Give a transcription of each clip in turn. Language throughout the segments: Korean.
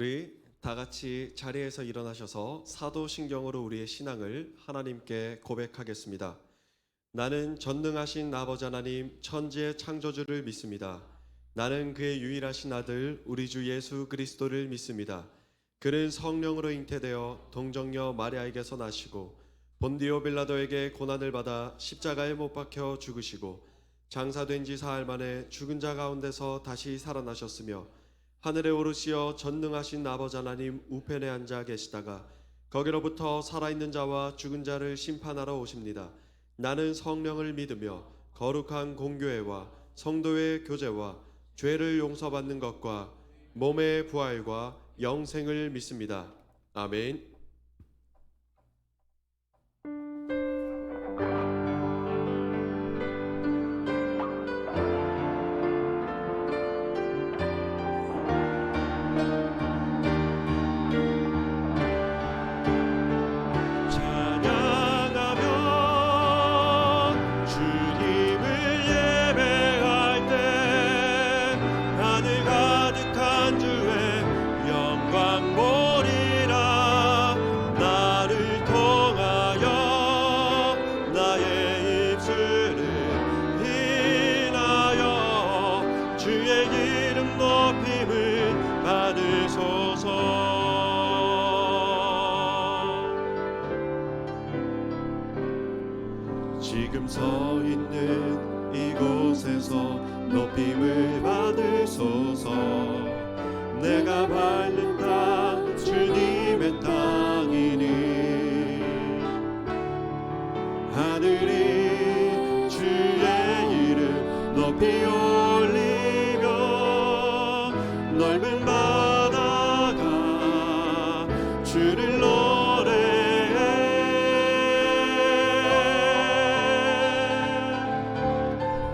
우리 다 같이 자리에서 일어나셔서 사도신경으로 우리의 신앙을 하나님께 고백하겠습니다. 나는 전능하신 아버지 하나님 천지의 창조주를 믿습니다. 나는 그의 유일하신 아들 우리 주 예수 그리스도를 믿습니다. 그는 성령으로 잉태되어 동정녀 마리아에게서 나시고 본디오 빌라도에게 고난을 받아 십자가에 못 박혀 죽으시고 장사된 지 사흘 만에 죽은 자 가운데서 다시 살아나셨으며 하늘에 오르시어 전능하신 아버지 하나님 우편에 앉아 계시다가 거기로부터 살아있는 자와 죽은 자를 심판하러 오십니다. 나는 성령을 믿으며 거룩한 공교회와 성도의 교제와 죄를 용서받는 것과 몸의 부활과 영생을 믿습니다. 아멘. 지금 서 있는 이곳에서 높임을 받으소서. 내가 밟는 땅 주님의 땅이니 하늘이 주의 이름 높이 올리며 넓은 바다가 주를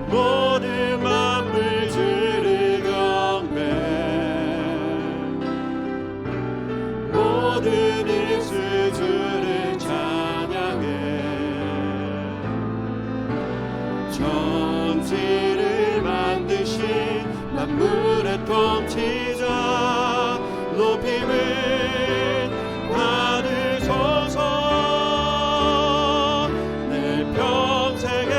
모든 만물 주를 경배 모든 입술 주를 찬양해 천지를 만드신 만물의 통치자 높임을 받으소서. 내 평생에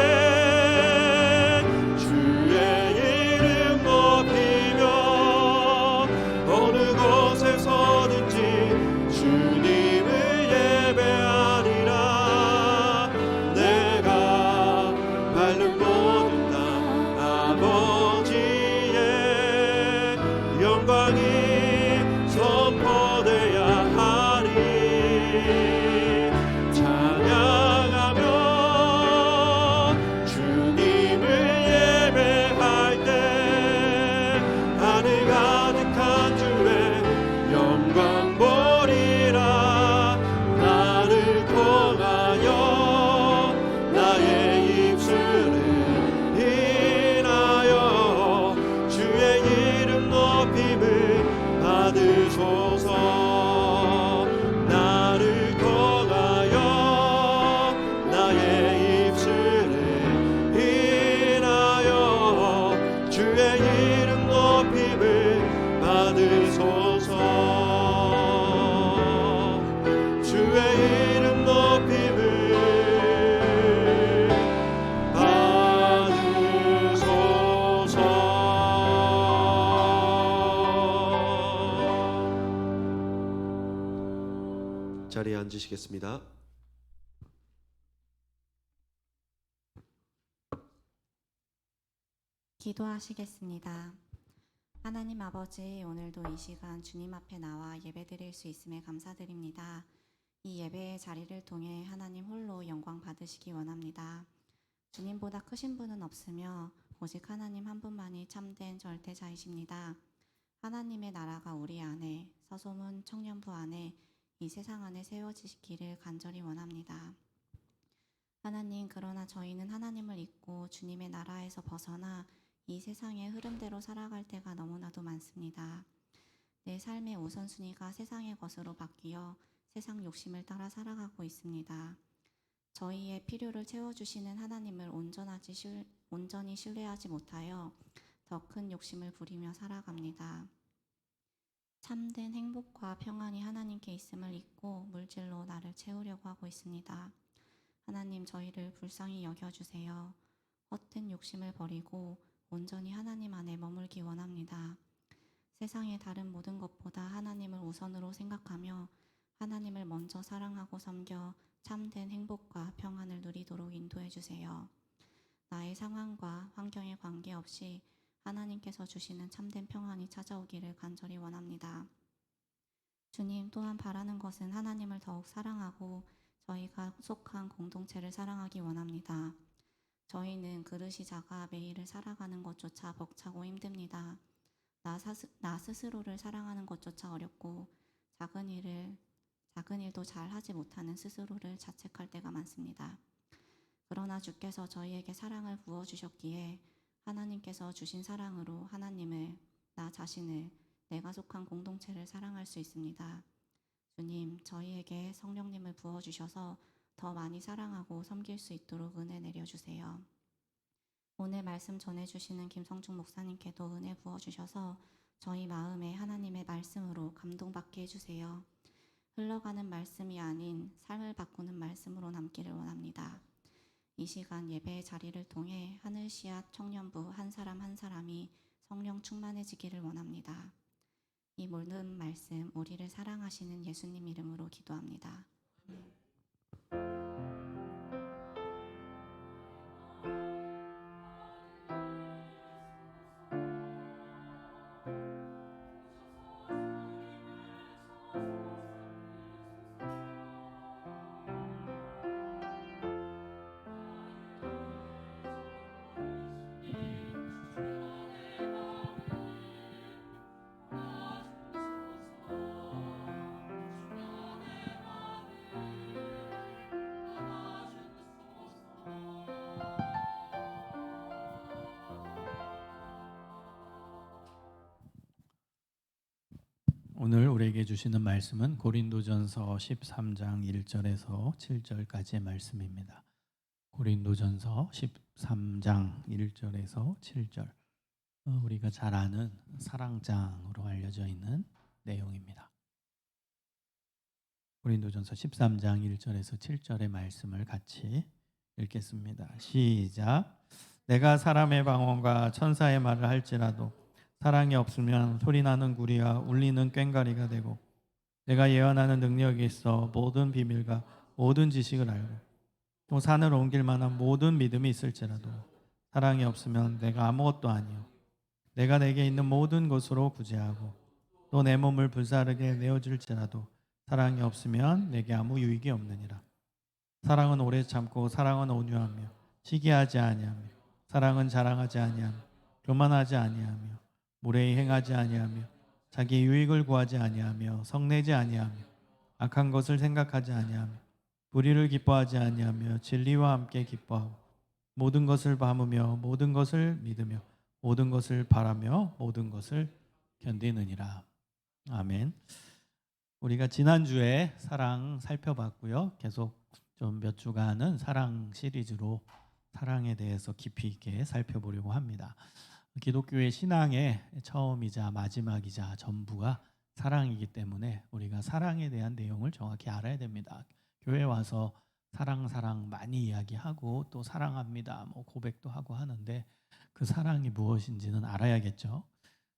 자리에 앉으시겠습니다. 기도하시겠습니다. 하나님 아버지, 오늘도 이 시간 주님 앞에 나와 예배드릴 수 있음에 감사드립니다. 이 예배의 자리를 통해 하나님 홀로 영광 받으시기 원합니다. 주님보다 크신 분은 없으며 오직 하나님 한 분만이 참된 절대자이십니다. 하나님의 나라가 우리 안에, 서소문 청년부 안에, 이 세상 안에 세워지시기를 간절히 원합니다. 하나님, 그러나 저희는 하나님을 잊고 주님의 나라에서 벗어나 이 세상의 흐름대로 살아갈 때가 너무나도 많습니다. 내 삶의 우선순위가 세상의 것으로 바뀌어 세상 욕심을 따라 살아가고 있습니다. 저희의 필요를 채워주시는 하나님을 온전히 신뢰하지 못하여 더 큰 욕심을 부리며 살아갑니다. 참된 행복과 평안이 하나님께 있음을 잊고 물질로 나를 채우려고 하고 있습니다. 하나님, 저희를 불쌍히 여겨주세요. 헛된 욕심을 버리고 온전히 하나님 안에 머물기 원합니다. 세상의 다른 모든 것보다 하나님을 우선으로 생각하며 하나님을 먼저 사랑하고 섬겨 참된 행복과 평안을 누리도록 인도해 주세요. 나의 상황과 환경에 관계없이 하나님께서 주시는 참된 평안이 찾아오기를 간절히 원합니다. 주님, 또한 바라는 것은 하나님을 더욱 사랑하고 저희가 속한 공동체를 사랑하기 원합니다. 저희는 그릇이 작아 매일을 살아가는 것조차 벅차고 힘듭니다. 나 스스로를 사랑하는 것조차 어렵고 작은 일도 잘 하지 못하는 스스로를 자책할 때가 많습니다. 그러나 주께서 저희에게 사랑을 부어주셨기에 하나님께서 주신 사랑으로 하나님을, 나 자신을, 내가 속한 공동체를 사랑할 수 있습니다. 주님, 저희에게 성령님을 부어주셔서 더 많이 사랑하고 섬길 수 있도록 은혜 내려주세요. 오늘 말씀 전해주시는 김성중 목사님께도 은혜 부어주셔서 저희 마음에 하나님의 말씀으로 감동받게 해주세요. 흘러가는 말씀이 아닌 삶을 바꾸는 말씀으로 남기를 원합니다. 이 시간 예배의 자리를 통해 하늘 씨앗 청년부 한 사람 한 사람이 성령 충만해지기를 원합니다. 이 모든 말씀 우리를 사랑하시는 예수님 이름으로 기도합니다. 오늘 우리에게 주시는 말씀은 고린도전서 13장 1절에서 7절까지의 말씀입니다. 고린도전서 13장 1절에서 7절. 우리가 잘 아는 사랑장으로 알려져 있는 내용입니다. 고린도전서 13장 1절에서 7절의 말씀을 같이 읽겠습니다. 시작. 내가 사람의 방언과 천사의 말을 할지라도 사랑이 없으면 소리나는 구리와 울리는 꽹과리가 되고, 내가 예언하는 능력이 있어 모든 비밀과 모든 지식을 알고 또 산을 옮길 만한 모든 믿음이 있을지라도 사랑이 없으면 내가 아무것도 아니요 내가 내게 있는 모든 것으로 구제하고 또 내 몸을 불사르게 내어줄지라도 사랑이 없으면 내게 아무 유익이 없느니라. 사랑은 오래 참고 사랑은 온유하며 시기하지 아니하며 사랑은 자랑하지 아니하며 교만하지 아니하며 무례히 행하지 아니하며 자기 유익을 구하지 아니하며 성내지 아니하며 악한 것을 생각하지 아니하며 불의를 기뻐하지 아니하며 진리와 함께 기뻐하고 모든 것을 담으며 모든 것을 믿으며 모든 것을 바라며 모든 것을 견디느니라. 아멘. 우리가 지난주에 사랑 살펴봤고요. 계속 좀 몇 주간은 사랑 시리즈로 사랑에 대해서 깊이 있게 살펴보려고 합니다. 기독교의 신앙의 처음이자 마지막이자 전부가 사랑이기 때문에 우리가 사랑에 대한 내용을 정확히 알아야 됩니다. 교회 와서 사랑 많이 이야기하고 또 사랑합니다 고백도 하고 하는데 그 사랑이 무엇인지는 알아야겠죠.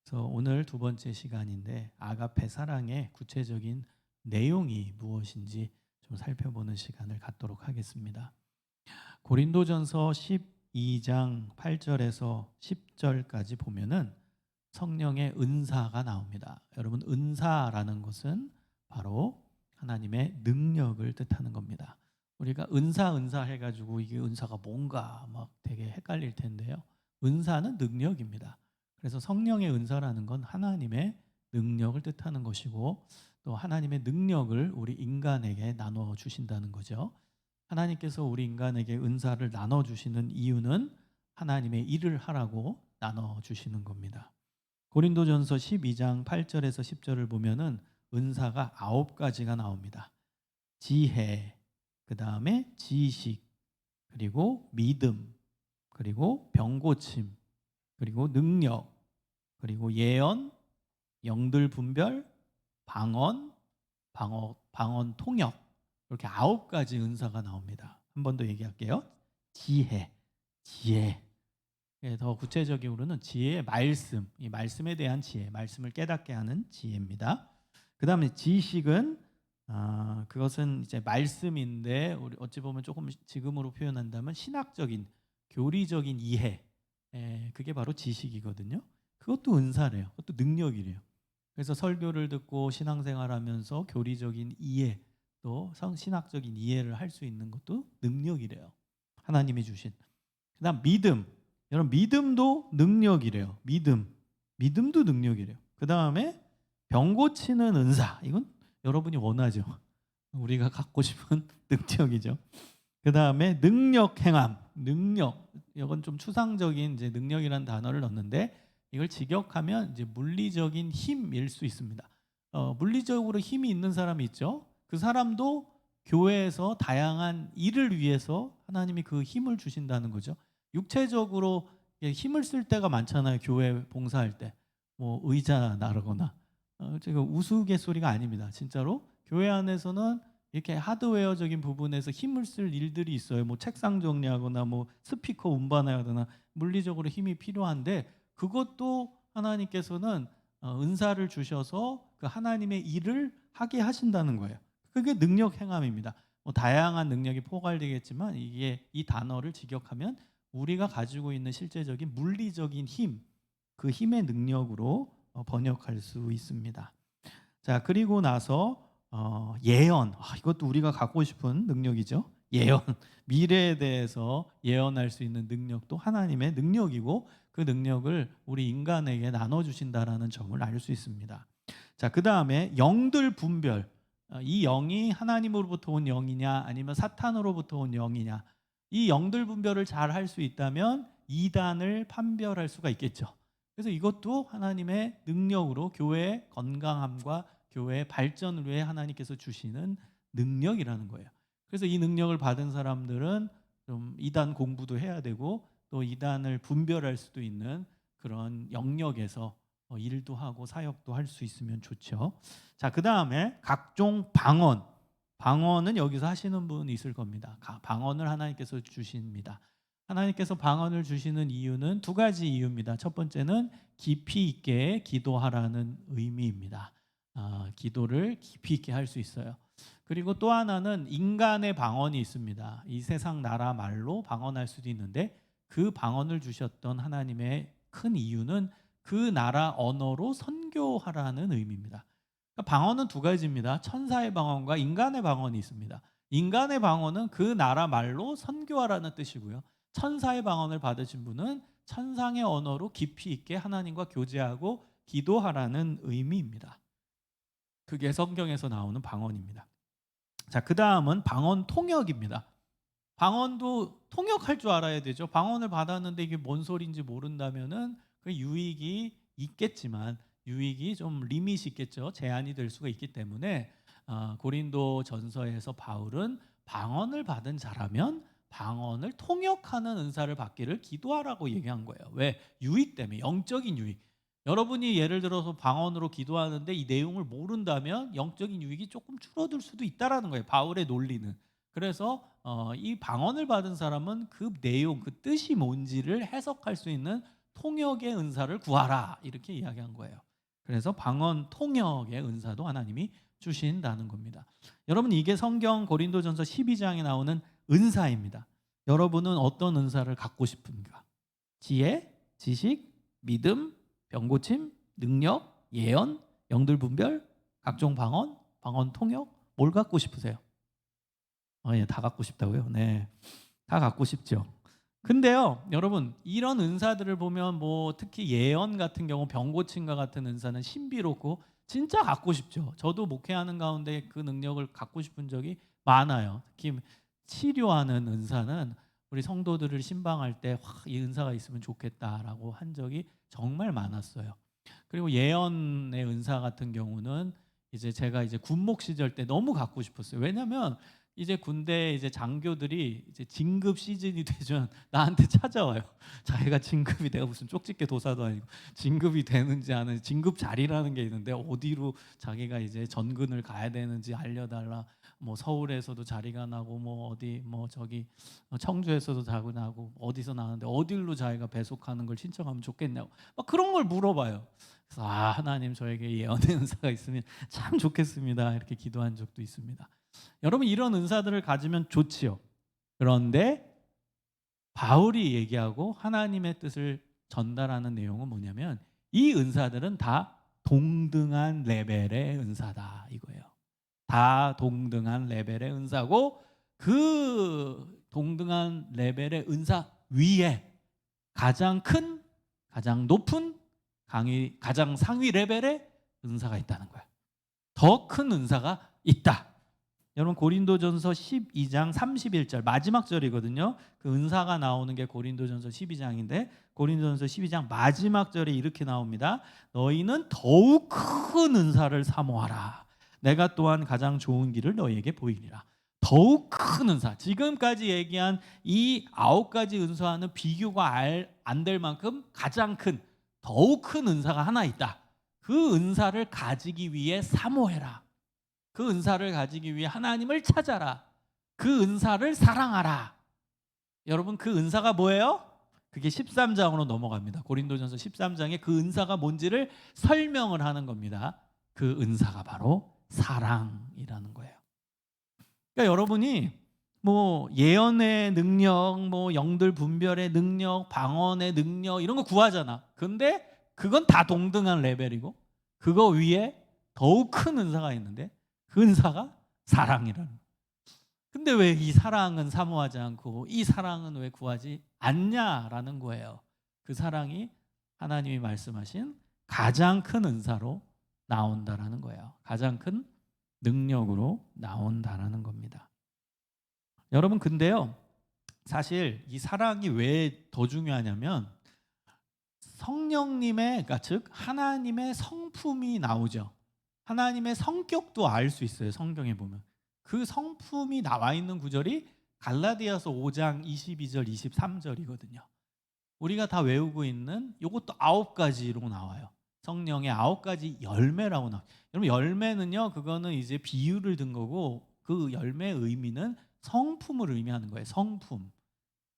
그래서 오늘 두 번째 시간인데 아가페 사랑의 구체적인 내용이 무엇인지 좀 살펴보는 시간을 갖도록 하겠습니다. 고린도전서 12장 8절에서 10절까지 보면은 성령의 은사가 나옵니다. 여러분, 은사라는 것은 바로 하나님의 능력을 뜻하는 겁니다. 우리가 은사 해가지고 이게 은사가 뭔가 막 되게 헷갈릴 텐데요. 은사는 능력입니다. 그래서 성령의 은사라는 건 하나님의 능력을 뜻하는 것이고 또 하나님의 능력을 우리 인간에게 나눠 주신다는 거죠. 하나님께서 우리 인간에게 은사를 나눠주시는 이유는 하나님의 일을 하라고 나눠주시는 겁니다. 고린도전서 12장 8절에서 10절을 보면은 은사가 9가지가 나옵니다. 지혜, 그 다음에 지식, 그리고 믿음, 그리고 병고침, 그리고 능력, 그리고 예언, 영들 분별, 방언 통역 이렇게 9가지 은사가 나옵니다. 한 번 더 얘기할게요. 지혜. 더 구체적으로는 지혜의 말씀, 이 말씀에 대한 지혜, 말씀을 깨닫게 하는 지혜입니다. 그 다음에 지식은 그것은 이제 말씀인데 우리 어찌 보면 조금 지금으로 표현한다면 신학적인, 교리적인 이해, 그게 바로 지식이거든요. 그것도 은사래요. 그것도 능력이래요. 그래서 설교를 듣고 신앙생활하면서 교리적인 이해, 또 신학적인 이해를 할 수 있는 것도 능력이래요. 하나님이 주신. 그다음 믿음. 여러분 믿음도 능력이래요. 믿음도 능력이래요. 그다음에 병 고치는 은사. 이건 여러분이 원하죠. 우리가 갖고 싶은 능력이죠. 그다음에 능력 행함. 능력. 이건 좀 추상적인 이제 능력이라는 단어를 넣는데 이걸 직역하면 이제 물리적인 힘일 수 있습니다. 물리적으로 힘이 있는 사람이 있죠. 그 사람도 교회에서 다양한 일을 위해서 하나님이 그 힘을 주신다는 거죠. 육체적으로 힘을 쓸 때가 많잖아요. 교회 봉사할 때. 뭐 의자 나르거나. 제가 우스갯소리가 아닙니다. 진짜로 교회 안에서는 이렇게 하드웨어적인 부분에서 힘을 쓸 일들이 있어요. 뭐 책상 정리하거나 뭐 스피커 운반하거나 물리적으로 힘이 필요한데 그것도 하나님께서는 은사를 주셔서 그 하나님의 일을 하게 하신다는 거예요. 그게 능력 행함입니다. 뭐 다양한 능력이 포괄되겠지만 이게 이 단어를 직역하면 우리가 가지고 있는 실제적인 물리적인 힘, 그 힘의 능력으로 번역할 수 있습니다. 자, 그리고 나서 예언. 이것도 우리가 갖고 싶은 능력이죠. 예언. 미래에 대해서 예언할 수 있는 능력도 하나님의 능력이고 그 능력을 우리 인간에게 나눠주신다라는 점을 알 수 있습니다. 자, 그 다음에 영들 분별. 이 영이 하나님으로부터 온 영이냐 아니면 사탄으로부터 온 영이냐. 이 영들 분별을 잘 할 수 있다면 이단을 판별할 수가 있겠죠. 그래서 이것도 하나님의 능력으로 교회의 건강함과 교회의 발전을 위해 하나님께서 주시는 능력이라는 거예요. 그래서 이 능력을 받은 사람들은 좀 이단 공부도 해야 되고 또 이단을 분별할 수도 있는 그런 영역에서 일도 하고 사역도 할 수 있으면 좋죠. 자, 그 다음에 각종 방언. 방언은 여기서 하시는 분이 있을 겁니다. 방언을 하나님께서 주십니다. 하나님께서 방언을 주시는 이유는 두 가지 이유입니다. 첫 번째는 깊이 있게 기도하라는 의미입니다. 기도를 깊이 있게 할 수 있어요. 그리고 또 하나는 인간의 방언이 있습니다. 이 세상 나라 말로 방언할 수도 있는데 그 방언을 주셨던 하나님의 큰 이유는 그 나라 언어로 선교하라는 의미입니다. 그러니까 방언은 두 가지입니다. 천사의 방언과 인간의 방언이 있습니다. 인간의 방언은 그 나라 말로 선교하라는 뜻이고요. 천사의 방언을 받으신 분은 천상의 언어로 깊이 있게 하나님과 교제하고 기도하라는 의미입니다. 그게 성경에서 나오는 방언입니다. 자, 그 다음은 방언 통역입니다. 방언도 통역할 줄 알아야 되죠. 방언을 받았는데 이게 뭔 소리인지 모른다면은 그 유익이 있겠지만 유익이 좀 리밋이 있겠죠. 제한이 될 수가 있기 때문에 고린도 전서에서 바울은 방언을 받은 자라면 방언을 통역하는 은사를 받기를 기도하라고 얘기한 거예요. 왜? 유익 때문에, 영적인 유익. 여러분이 예를 들어서 방언으로 기도하는데 이 내용을 모른다면 영적인 유익이 조금 줄어들 수도 있다라는 거예요. 바울의 논리는. 그래서 이 방언을 받은 사람은 그 내용, 그 뜻이 뭔지를 해석할 수 있는 통역의 은사를 구하라 이렇게 이야기한 거예요. 그래서 방언 통역의 은사도 하나님이 주신다는 겁니다. 여러분 이게 성경 고린도전서 12장에 나오는 은사입니다. 여러분은 어떤 은사를 갖고 싶은가? 지혜, 지식, 믿음, 병고침, 능력, 예언, 영들 분별, 각종 방언, 방언 통역 뭘 갖고 싶으세요? 예, 다 갖고 싶다고요? 네, 다 갖고 싶죠. 근데요, 여러분 이런 은사들을 보면 뭐 특히 예언 같은 경우 병고침과 같은 은사는 신비롭고 진짜 갖고 싶죠. 저도 목회하는 가운데 그 능력을 갖고 싶은 적이 많아요. 특히 치료하는 은사는 우리 성도들을 신방할 때 이 은사가 있으면 좋겠다라고 한 적이 정말 많았어요. 그리고 예언의 은사 같은 경우는 이제 제가 이제 군목 시절 때 너무 갖고 싶었어요. 왜냐하면 이제 군대 이제 장교들이 이제 진급 시즌이 되면 나한테 찾아와요. 자기가 진급이, 내가 무슨 쪽집게 도사도 아니고 진급이 되는지 아는 진급 자리라는 게 있는데 어디로 자기가 이제 전근을 가야 되는지 알려달라. 뭐 서울에서도 자리가 나고 뭐 어디 뭐 저기 청주에서도 자고 나고 어디서 나는데 어디로 자기가 배속하는 걸 신청하면 좋겠냐고 막 그런 걸 물어봐요. 그래서 하나님 저에게 예언의 은사가 있으면 참 좋겠습니다. 이렇게 기도한 적도 있습니다. 여러분 이런 은사들을 가지면 좋지요. 그런데 바울이 얘기하고 하나님의 뜻을 전달하는 내용은 뭐냐면 이 은사들은 다 동등한 레벨의 은사다 이거예요. 다 동등한 레벨의 은사고 그 동등한 레벨의 은사 위에 가장 큰, 가장 높은, 가장 상위 레벨의 은사가 있다는 거예요. 더 큰 은사가 있다. 여러분 고린도전서 12장 31절 마지막 절이거든요. 그 은사가 나오는 게 고린도전서 12장인데 고린도전서 12장 마지막 절에 이렇게 나옵니다. 너희는 더욱 큰 은사를 사모하라. 내가 또한 가장 좋은 길을 너희에게 보이리라. 더욱 큰 은사. 지금까지 얘기한 이 9가지 은사와는 비교가 안 될 만큼 가장 큰, 더욱 큰 은사가 하나 있다. 그 은사를 가지기 위해 사모해라. 그 은사를 가지기 위해 하나님을 찾아라. 그 은사를 사랑하라. 여러분 그 은사가 뭐예요? 그게 13장으로 넘어갑니다. 고린도전서 13장에 그 은사가 뭔지를 설명을 하는 겁니다. 그 은사가 바로 사랑이라는 거예요. 그러니까 여러분이 뭐 예언의 능력, 뭐 영들 분별의 능력, 방언의 능력 이런 거 구하잖아. 근데 그건 다 동등한 레벨이고 그거 위에 더욱 큰 은사가 있는데 그 은사가 사랑이라는 거예요. 근데 왜 이 사랑은 사모하지 않고 이 사랑은 왜 구하지 않냐라는 거예요. 그 사랑이 하나님이 말씀하신 가장 큰 은사로 나온다라는 거예요. 가장 큰 능력으로 나온다라는 겁니다. 여러분 근데요. 사실 이 사랑이 왜 더 중요하냐면 성령님의 그러니까 즉 하나님의 성품이 나오죠. 하나님의 성격도 알 수 있어요. 성경에 보면. 그 성품이 나와 있는 구절이 갈라디아서 5장 22절 23절이거든요. 우리가 다 외우고 있는 이것도 9가지로 나와요. 성령의 9가지 열매라고 나와요. 여러분 열매는요. 그거는 이제 비유를 든 거고 그 열매의 의미는 성품을 의미하는 거예요. 성품.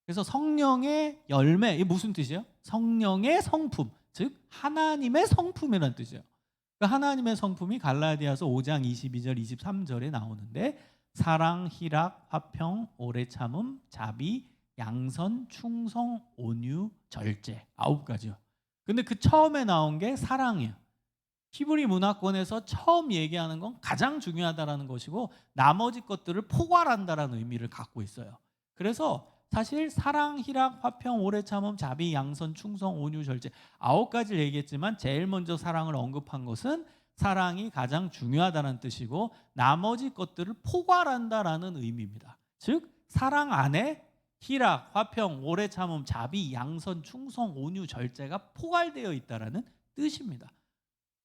그래서 성령의 열매 이게 무슨 뜻이에요? 성령의 성품. 즉 하나님의 성품이라는 뜻이에요. 하나님의 성품이 갈라디아서 5장 22절 23절에 나오는데 사랑, 희락, 화평, 오래 참음, 자비, 양선, 충성, 온유, 절제 9가지요. 근데 그 처음에 나온 게 사랑이에요. 히브리 문화권에서 처음 얘기하는 건 가장 중요하다라는 것이고 나머지 것들을 포괄한다라는 의미를 갖고 있어요. 그래서 사실 사랑, 희락, 화평, 오래 참음, 자비, 양선, 충성, 온유, 절제 9가지를 얘기했지만 제일 먼저 사랑을 언급한 것은 사랑이 가장 중요하다는 뜻이고 나머지 것들을 포괄한다라는 의미입니다. 즉 사랑 안에 희락, 화평, 오래 참음, 자비, 양선, 충성, 온유, 절제가 포괄되어 있다라는 뜻입니다.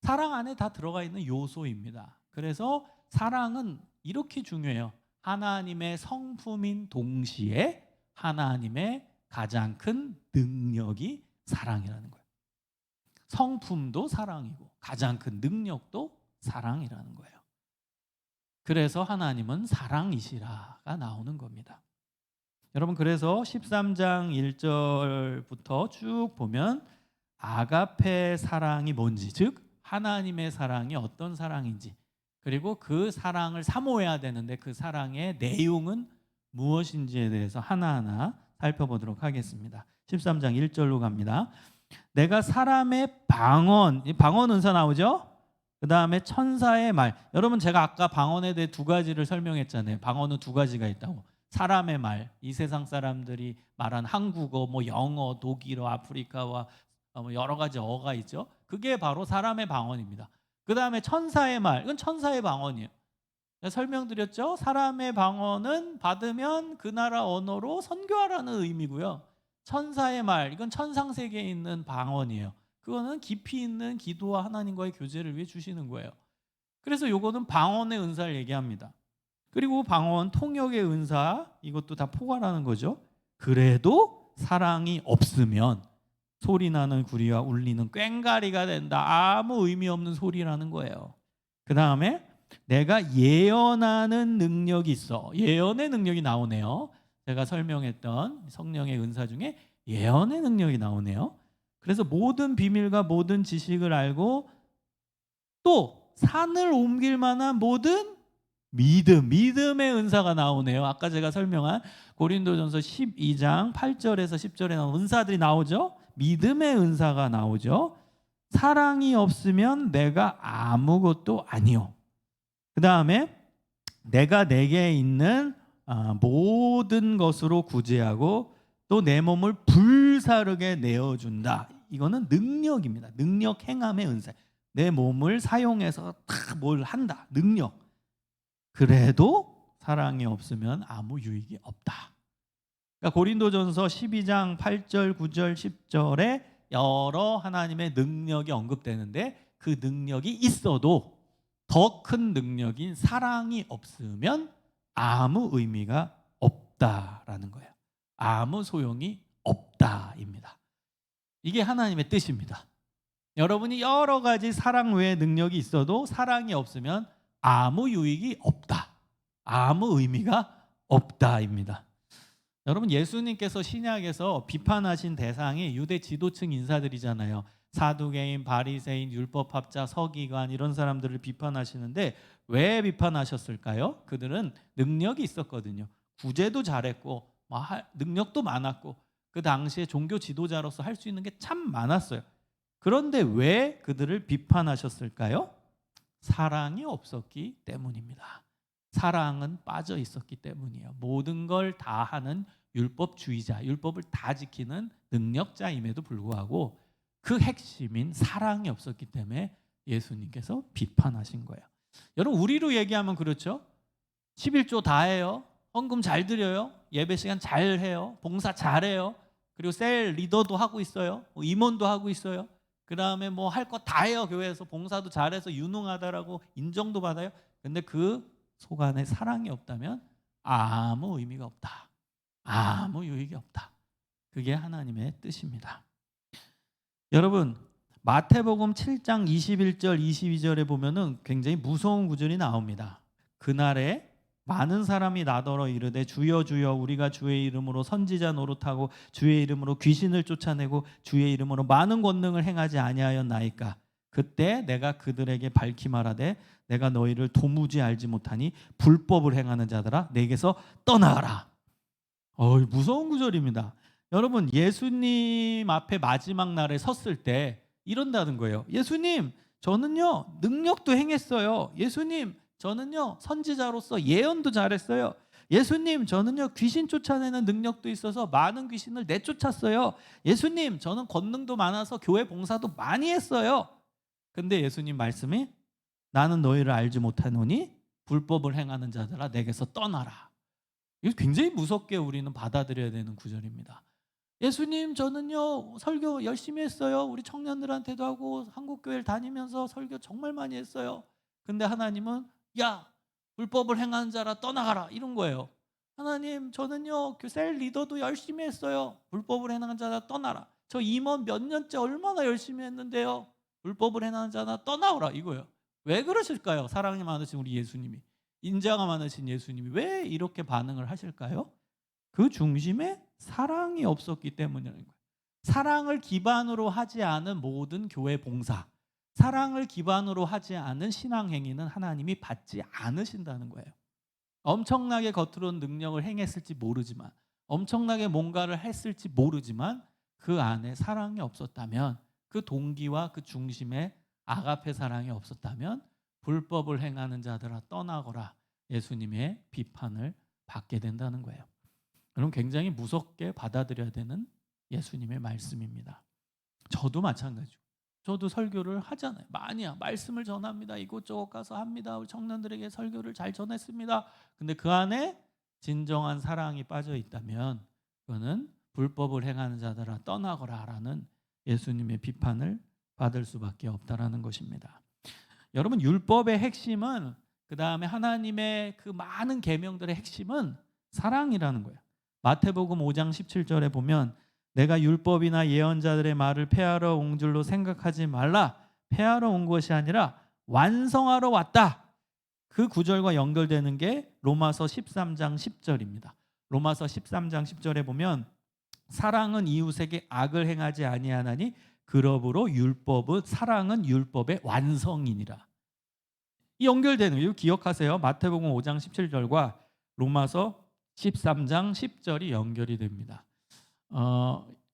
사랑 안에 다 들어가 있는 요소입니다. 그래서 사랑은 이렇게 중요해요. 하나님의 성품인 동시에 하나님의 가장 큰 능력이 사랑이라는 거예요. 성품도 사랑이고 가장 큰 능력도 사랑이라는 거예요. 그래서 하나님은 사랑이시라가 나오는 겁니다. 여러분 그래서 13장 1절부터 쭉 보면 아가페 사랑이 뭔지 즉 하나님의 사랑이 어떤 사랑인지 그리고 그 사랑을 사모해야 되는데 그 사랑의 내용은 무엇인지에 대해서 하나하나 살펴보도록 하겠습니다. 13장 1절로 갑니다. 내가 사람의 방언 은사 나오죠? 그 다음에 천사의 말. 여러분 제가 아까 방언에 대해 2가지를 설명했잖아요. 방언은 2가지가 있다고. 사람의 말, 이 세상 사람들이 말한 한국어, 뭐 영어, 독일어, 아프리카와 여러 가지 어가 있죠. 그게 바로 사람의 방언입니다. 그 다음에 천사의 말, 이건 천사의 방언이에요. 설명드렸죠? 사람의 방언은 받으면 그 나라 언어로 선교하라는 의미고요. 천사의 말, 이건 천상세계에 있는 방언이에요. 그거는 깊이 있는 기도와 하나님과의 교제를 위해 주시는 거예요. 그래서 요거는 방언의 은사를 얘기합니다. 그리고 방언, 통역의 은사 이것도 다 포괄하는 거죠. 그래도 사랑이 없으면 소리나는 구리와 울리는 꽹과리가 된다. 아무 의미 없는 소리라는 거예요. 그 다음에 내가 예언하는 능력이 있어. 예언의 능력이 나오네요. 제가 설명했던 성령의 은사 중에 예언의 능력이 나오네요. 그래서 모든 비밀과 모든 지식을 알고 또 산을 옮길 만한 모든 믿음의 은사가 나오네요. 아까 제가 설명한 고린도전서 12장 8절에서 10절에 나온 은사들이 나오죠. 믿음의 은사가 나오죠. 사랑이 없으면 내가 아무것도 아니요. 그 다음에 내가 내게 있는 모든 것으로 구제하고 또 내 몸을 불사르게 내어준다. 이거는 능력입니다. 능력 행함의 은사. 내 몸을 사용해서 다 뭘 한다. 능력. 그래도 사랑이 없으면 아무 유익이 없다. 그러니까 고린도전서 12장 8절, 9절, 10절에 여러 하나님의 능력이 언급되는데 그 능력이 있어도 더 큰 능력인 사랑이 없으면 아무 의미가 없다라는 거예요. 아무 소용이 없다입니다. 이게 하나님의 뜻입니다. 여러분이 여러 가지 사랑 외의 능력이 있어도 사랑이 없으면 아무 유익이 없다. 아무 의미가 없다입니다. 여러분 예수님께서 신약에서 비판하신 대상이 유대 지도층 인사들이잖아요. 사두개인, 바리새인, 율법학자, 서기관 이런 사람들을 비판하시는데 왜 비판하셨을까요? 그들은 능력이 있었거든요. 구제도 잘했고 능력도 많았고 그 당시에 종교 지도자로서 할 수 있는 게 참 많았어요. 그런데 왜 그들을 비판하셨을까요? 사랑이 없었기 때문입니다. 사랑은 빠져 있었기 때문이에요. 모든 걸 다 하는 율법주의자, 율법을 다 지키는 능력자임에도 불구하고 그 핵심인 사랑이 없었기 때문에 예수님께서 비판하신 거예요. 여러분 우리로 얘기하면 그렇죠. 11조 다 해요. 헌금 잘 드려요. 예배 시간 잘 해요. 봉사 잘해요. 그리고 셀 리더도 하고 있어요. 임원도 하고 있어요. 그 다음에 뭐 할 거 다 해요. 교회에서 봉사도 잘해서 유능하다라고 인정도 받아요. 근데 그 속 안에 사랑이 없다면 아무 의미가 없다. 아무 유익이 없다. 그게 하나님의 뜻입니다. 여러분 마태복음 7장 21절 22절에 보면은 굉장히 무서운 구절이 나옵니다. 그날에 많은 사람이 나더러 이르되 주여 주여 우리가 주의 이름으로 선지자 노릇하고 주의 이름으로 귀신을 쫓아내고 주의 이름으로 많은 권능을 행하지 아니하였나이까. 그때 내가 그들에게 밝히 말하되 내가 너희를 도무지 알지 못하니 불법을 행하는 자들아 내게서 떠나가라. 무서운 구절입니다. 여러분 예수님 앞에 마지막 날에 섰을 때 이런다는 거예요. 예수님 저는요 능력도 행했어요. 예수님 저는요 선지자로서 예언도 잘했어요. 예수님 저는요 귀신 쫓아내는 능력도 있어서 많은 귀신을 내쫓았어요. 예수님 저는 권능도 많아서 교회 봉사도 많이 했어요. 근데 예수님 말씀이 나는 너희를 알지 못하노니 불법을 행하는 자들아 내게서 떠나라. 이거 굉장히 무섭게 우리는 받아들여야 되는 구절입니다. 예수님 저는요 설교 열심히 했어요. 우리 청년들한테도 하고 한국교회를 다니면서 설교 정말 많이 했어요. 근데 하나님은 야 불법을 행하는 자라 떠나가라 이런 거예요. 하나님 저는요 셀 리더도 열심히 했어요. 불법을 행하는 자라 떠나라. 저 임원 몇 년째 얼마나 열심히 했는데요. 불법을 행하는 자라 떠나오라 이거예요. 왜 그러실까요? 사랑이 많으신 우리 예수님이, 인자가 많으신 예수님이 왜 이렇게 반응을 하실까요? 그 중심에 사랑이 없었기 때문이라는 거예요. 사랑을 기반으로 하지 않은 모든 교회 봉사, 사랑을 기반으로 하지 않은 신앙 행위는 하나님이 받지 않으신다는 거예요. 엄청나게 겉으로는 능력을 행했을지 모르지만, 엄청나게 뭔가를 했을지 모르지만 그 안에 사랑이 없었다면, 그 동기와 그 중심에 아가페 사랑이 없었다면 불법을 행하는 자들아 떠나거라 예수님의 비판을 받게 된다는 거예요. 그럼 굉장히 무섭게 받아들여야 되는 예수님의 말씀입니다. 저도 마찬가지고 저도 설교를 하잖아요. 많이야. 말씀을 전합니다. 이곳저곳 가서 합니다. 우리 청년들에게 설교를 잘 전했습니다. 근데 그 안에 진정한 사랑이 빠져 있다면 그거는 불법을 행하는 자들아 떠나거라라는 예수님의 비판을 받을 수밖에 없다라는 것입니다. 여러분 율법의 핵심은 그 다음에 하나님의 그 많은 계명들의 핵심은 사랑이라는 거예요. 마태복음 5장 17절에 보면 내가 율법이나 예언자들의 말을 폐하러 온 줄로 생각하지 말라. 폐하러 온 것이 아니라 완성하러 왔다. 그 구절과 연결되는 게 로마서 13장 10절입니다. 로마서 13장 10절에 보면 사랑은 이웃에게 악을 행하지 아니하나니 그러므로 율법은 사랑은 율법의 완성이니라. 이 연결되는 거예요. 기억하세요. 마태복음 5장 17절과 로마서 13장 10절이 연결이 됩니다.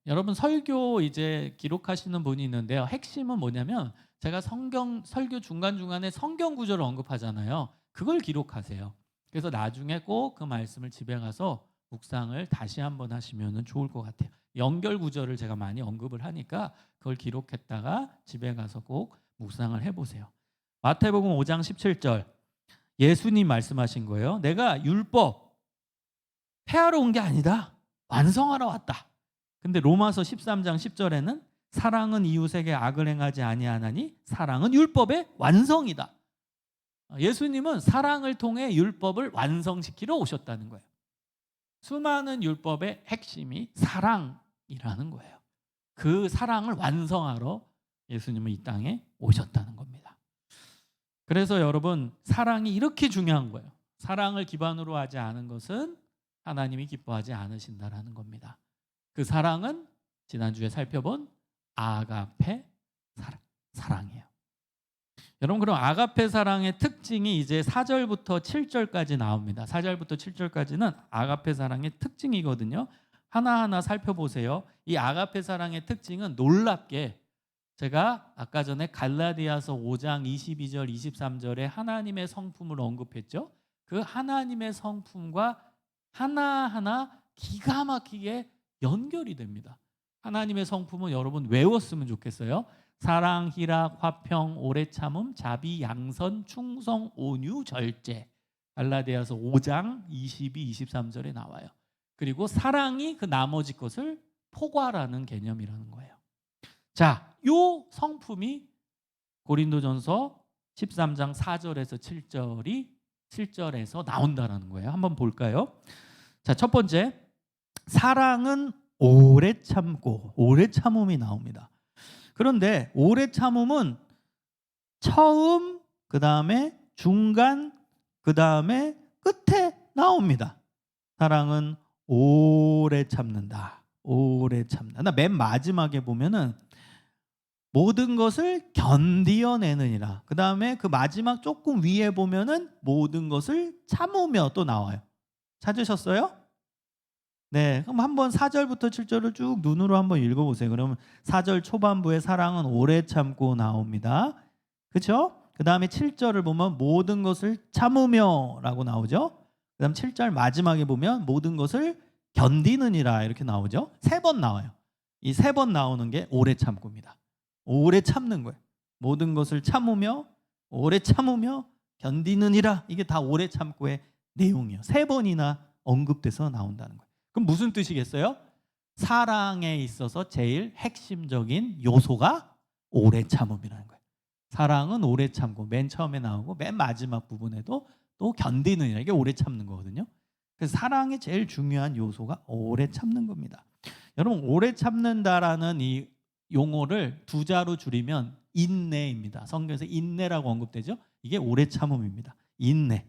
여러분 설교 이제 기록하시는 분이 있는데요. 핵심은 뭐냐면 제가 설교 중간중간에 성경 구절을 언급하잖아요. 그걸 기록하세요. 그래서 나중에 꼭 그 말씀을 집에 가서 묵상을 다시 한번 하시면 좋을 것 같아요. 연결 구절을 제가 많이 언급을 하니까 그걸 기록했다가 집에 가서 꼭 묵상을 해보세요. 마태복음 5장 17절 예수님 말씀하신 거예요. 내가 율법 폐하러 온 게 아니다. 완성하러 왔다. 근데 로마서 13장 10절에는 사랑은 이웃에게 악을 행하지 아니하나니 사랑은 율법의 완성이다. 예수님은 사랑을 통해 율법을 완성시키러 오셨다는 거예요. 수많은 율법의 핵심이 사랑이라는 거예요. 그 사랑을 완성하러 예수님은 이 땅에 오셨다는 겁니다. 그래서 여러분 사랑이 이렇게 중요한 거예요. 사랑을 기반으로 하지 않은 것은 하나님이 기뻐하지 않으신다라는 겁니다. 그 사랑은 지난주에 살펴본 아가페 사랑이에요. 여러분 그럼 아가페 사랑의 특징이 이제 4절부터 7절까지 나옵니다. 4절부터 7절까지는 아가페 사랑의 특징이거든요. 하나하나 살펴보세요. 이 아가페 사랑의 특징은 놀랍게 제가 아까 전에 갈라디아서 5장 22절 23절에 하나님의 성품을 언급했죠. 그 하나님의 성품과 하나하나 기가 막히게 연결이 됩니다. 하나님의 성품은 여러분 외웠으면 좋겠어요. 사랑, 희락, 화평, 오래 참음, 자비, 양선, 충성, 온유, 절제. 갈라디아서 5장 22, 23절에 나와요. 그리고 사랑이 그 나머지 것을 포괄하는 개념이라는 거예요. 자, 요 성품이 고린도전서 13장 4절에서 7절에서 나온다라는 거예요. 한번 볼까요? 자, 첫 번째, 사랑은 오래 참고, 오래 참음이 나옵니다. 그런데 오래 참음은 처음, 그 다음에 중간, 그 다음에 끝에 나옵니다. 사랑은 오래 참는다. 오래 참는다. 맨 마지막에 보면은 모든 것을 견디어내느니라. 그 다음에 그 마지막 조금 위에 보면은 모든 것을 참으며 또 나와요. 찾으셨어요? 네, 그럼 한번 4절부터 7절을 쭉 눈으로 한번 읽어보세요. 그러면 4절 초반부에 사랑은 오래 참고 나옵니다. 그렇죠? 그 다음에 7절을 보면 모든 것을 참으며 라고 나오죠. 그 다음 7절 마지막에 보면 모든 것을 견디느니라 이렇게 나오죠. 3번 나와요. 이 3번 나오는 게 오래 참고입니다. 오래 참는 거예요. 모든 것을 참으며 오래 참으며 견디느니라. 이게 다 오래 참고의 내용이에요. 3번이나 언급돼서 나온다는 거예요. 그럼 무슨 뜻이겠어요? 사랑에 있어서 제일 핵심적인 요소가 오래 참음이라는 거예요. 사랑은 오래 참고 맨 처음에 나오고 맨 마지막 부분에도 또 견디느니라. 이게 오래 참는 거거든요. 그래서 사랑의 제일 중요한 요소가 오래 참는 겁니다. 여러분 오래 참는다라는 이 용어를 두 자로 줄이면 인내입니다. 성경에서 인내라고 언급되죠. 이게 오래 참음입니다. 인내.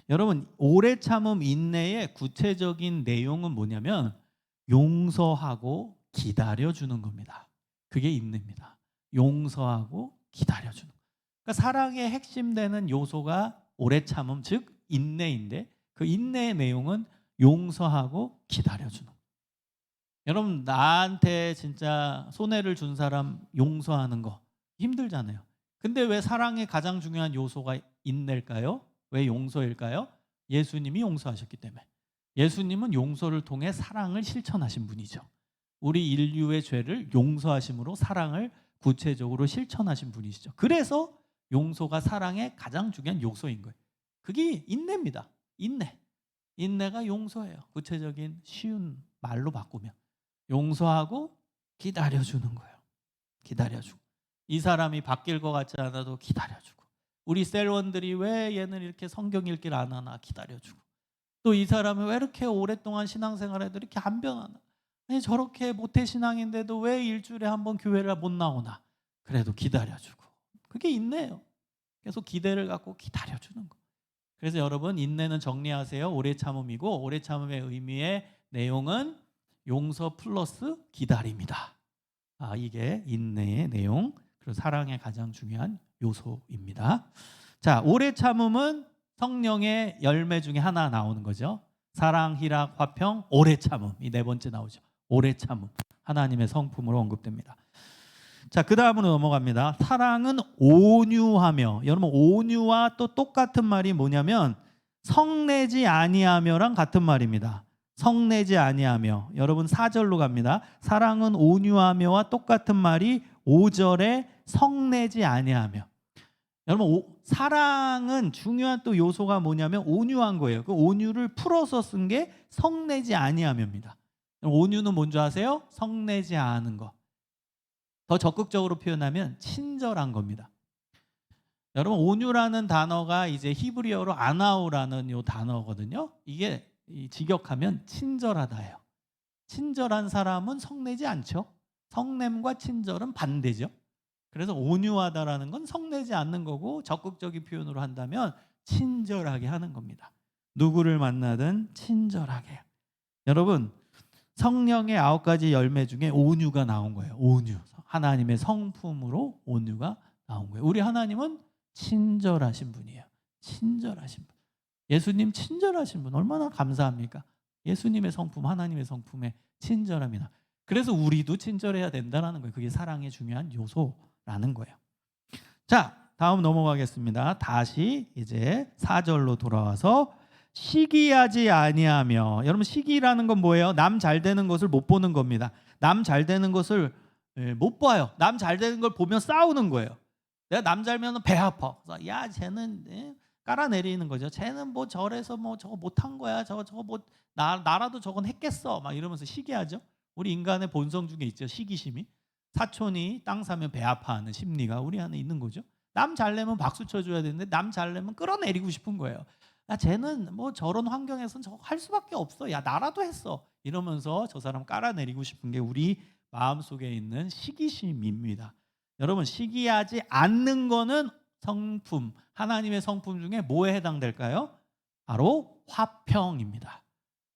여러분 오래 참음 인내의 구체적인 내용은 뭐냐면 용서하고 기다려주는 겁니다. 그게 인내입니다. 용서하고 기다려주는 거. 그러니까 사랑의 핵심되는 요소가 오래 참음 즉 인내인데 그 인내의 내용은 용서하고 기다려주는 거. 여러분 나한테 진짜 손해를 준 사람 용서하는 거 힘들잖아요. 근데 왜 사랑의 가장 중요한 요소가 인내일까요? 왜 용서일까요? 예수님이 용서하셨기 때문에. 예수님은 용서를 통해 사랑을 실천하신 분이죠. 우리 인류의 죄를 용서하심으로 사랑을 구체적으로 실천하신 분이시죠. 그래서 용서가 사랑의 가장 중요한 요소인 거예요. 그게 인내입니다. 인내. 인내가 용서예요. 구체적인 쉬운 말로 바꾸면. 용서하고 기다려주는 거예요. 기다려주고. 이 사람이 바뀔 것 같지 않아도 기다려주고. 우리 셀원들이 왜 얘는 이렇게 성경 읽기를 안 하나 기다려주고, 또 이 사람은 왜 이렇게 오랫동안 신앙생활해도 이렇게 안 변하나, 아니 저렇게 모태신앙인데도 왜 일주일에 한 번 교회를 못 나오나, 그래도 기다려주고. 그게 인내예요. 계속 기대를 갖고 기다려주는 거. 그래서 여러분, 인내는 정리하세요. 오래 참음이고, 오래 참음의 의미의 내용은 용서 플러스 기다림이다. 이게 인내의 내용, 그리고 사랑의 가장 중요한 요소입니다. 자, 오래 참음은 성령의 열매 중에 하나 나오는 거죠. 사랑, 희락, 화평, 오래 참음. 이 네 번째 나오죠. 오래 참음. 하나님의 성품으로 언급됩니다. 자, 그 다음으로 넘어갑니다. 사랑은 온유하며. 여러분, 온유와 또 똑같은 말이 뭐냐면 성내지 아니하며랑 같은 말입니다. 성내지 아니하며. 여러분 4절로 갑니다. 사랑은 온유하며와 똑같은 말이 5절에 성내지 아니하며. 여러분, 사랑은 중요한 또 요소가 뭐냐면 온유한 거예요. 그 온유를 풀어서 쓴 게 성내지 아니하며입니다. 온유는 뭔지 아세요? 성내지 않은 거. 더 적극적으로 표현하면 친절한 겁니다. 여러분, 온유라는 단어가 이제 히브리어로 아나우라는 요 단어거든요. 이게 직역하면 친절하다예요. 친절한 사람은 성내지 않죠. 성냄과 친절은 반대죠. 그래서 온유하다라는 건 성내지 않는 거고, 적극적인 표현으로 한다면 친절하게 하는 겁니다. 누구를 만나든 친절하게. 여러분, 성령의 9가지 열매 중에 온유가 나온 거예요. 온유. 하나님의 성품으로 온유가 나온 거예요. 우리 하나님은 친절하신 분이에요. 친절하신 분. 예수님 친절하신 분, 얼마나 감사합니까? 예수님의 성품, 하나님의 성품에 친절합니다. 그래서 우리도 친절해야 된다는 거예요. 그게 사랑의 중요한 요소라는 거예요. 자, 다음 넘어가겠습니다. 다시 이제 4절로 돌아와서 시기하지 아니하며. 여러분, 시기라는 건 뭐예요? 남 잘 되는 것을 못 보는 겁니다. 남 잘 되는 것을 못 봐요. 남 잘 되는 걸 보면 싸우는 거예요. 내가 남 잘면 배 아파. 그래서 야, 쟤는 깔아내리는 거죠. 쟤는 뭐 저래서 뭐 저거 못한 거야. 저거 뭐 나라도 저건 했겠어. 막 이러면서 시기하죠. 우리 인간의 본성 중에 있죠. 시기심이. 사촌이 땅 사면 배 아파하는 심리가 우리 안에 있는 거죠. 남 잘내면 박수 쳐줘야 되는데 남 잘내면 끌어내리고 싶은 거예요. 야, 쟤는 뭐 저런 환경에서는 저거 할 수밖에 없어. 야, 나라도 했어. 이러면서 저 사람 깔아내리고 싶은 게 우리 마음속에 있는 시기심입니다. 여러분, 시기하지 않는 거는 성품, 하나님의 성품 중에 뭐에 해당될까요? 바로 화평입니다.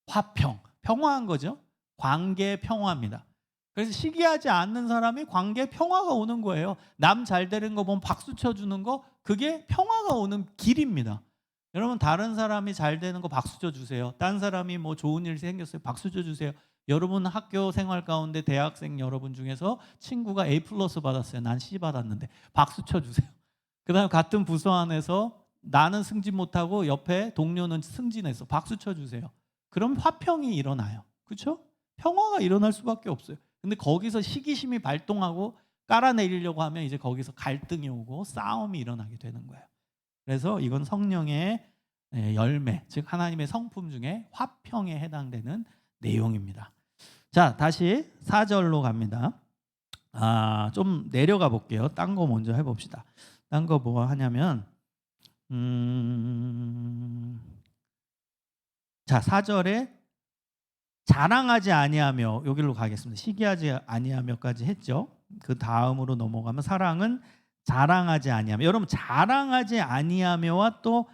화평, 평화한 거죠. 관계 평화입니다. 그래서 시기하지 않는 사람이 관계 평화가 오는 거예요. 남 잘 되는 거 보면 박수 쳐주는 거, 그게 평화가 오는 길입니다. 여러분, 다른 사람이 잘 되는 거 박수 쳐주세요. 딴 사람이 뭐 좋은 일 생겼어요, 박수 쳐주세요. 여러분 학교 생활 가운데 대학생 여러분 중에서 친구가 A+ 받았어요. 난 C 받았는데 박수 쳐주세요. 그 다음에 같은 부서 안에서 나는 승진 못하고 옆에 동료는 승진했어. 박수 쳐주세요. 그럼 화평이 일어나요. 그렇죠? 평화가 일어날 수밖에 없어요. 근데 거기서 시기심이 발동하고 깔아내리려고 하면 이제 거기서 갈등이 오고 싸움이 일어나게 되는 거예요. 그래서 이건 성령의 열매, 즉 하나님의 성품 중에 화평에 해당되는 내용입니다. 자, 다시 4절로 갑니다. 좀 내려가 볼게요. 딴 거 먼저 해봅시다. 딴 거 뭐 하냐면 자, 4절에 자랑하지 아니하며, 여기로 가겠습니다. 시기하지 아니하며까지 했죠. 그 다음으로 넘어가면 사랑은 자랑하지 아니하며. 여러분, 자랑하지 아니하며와 또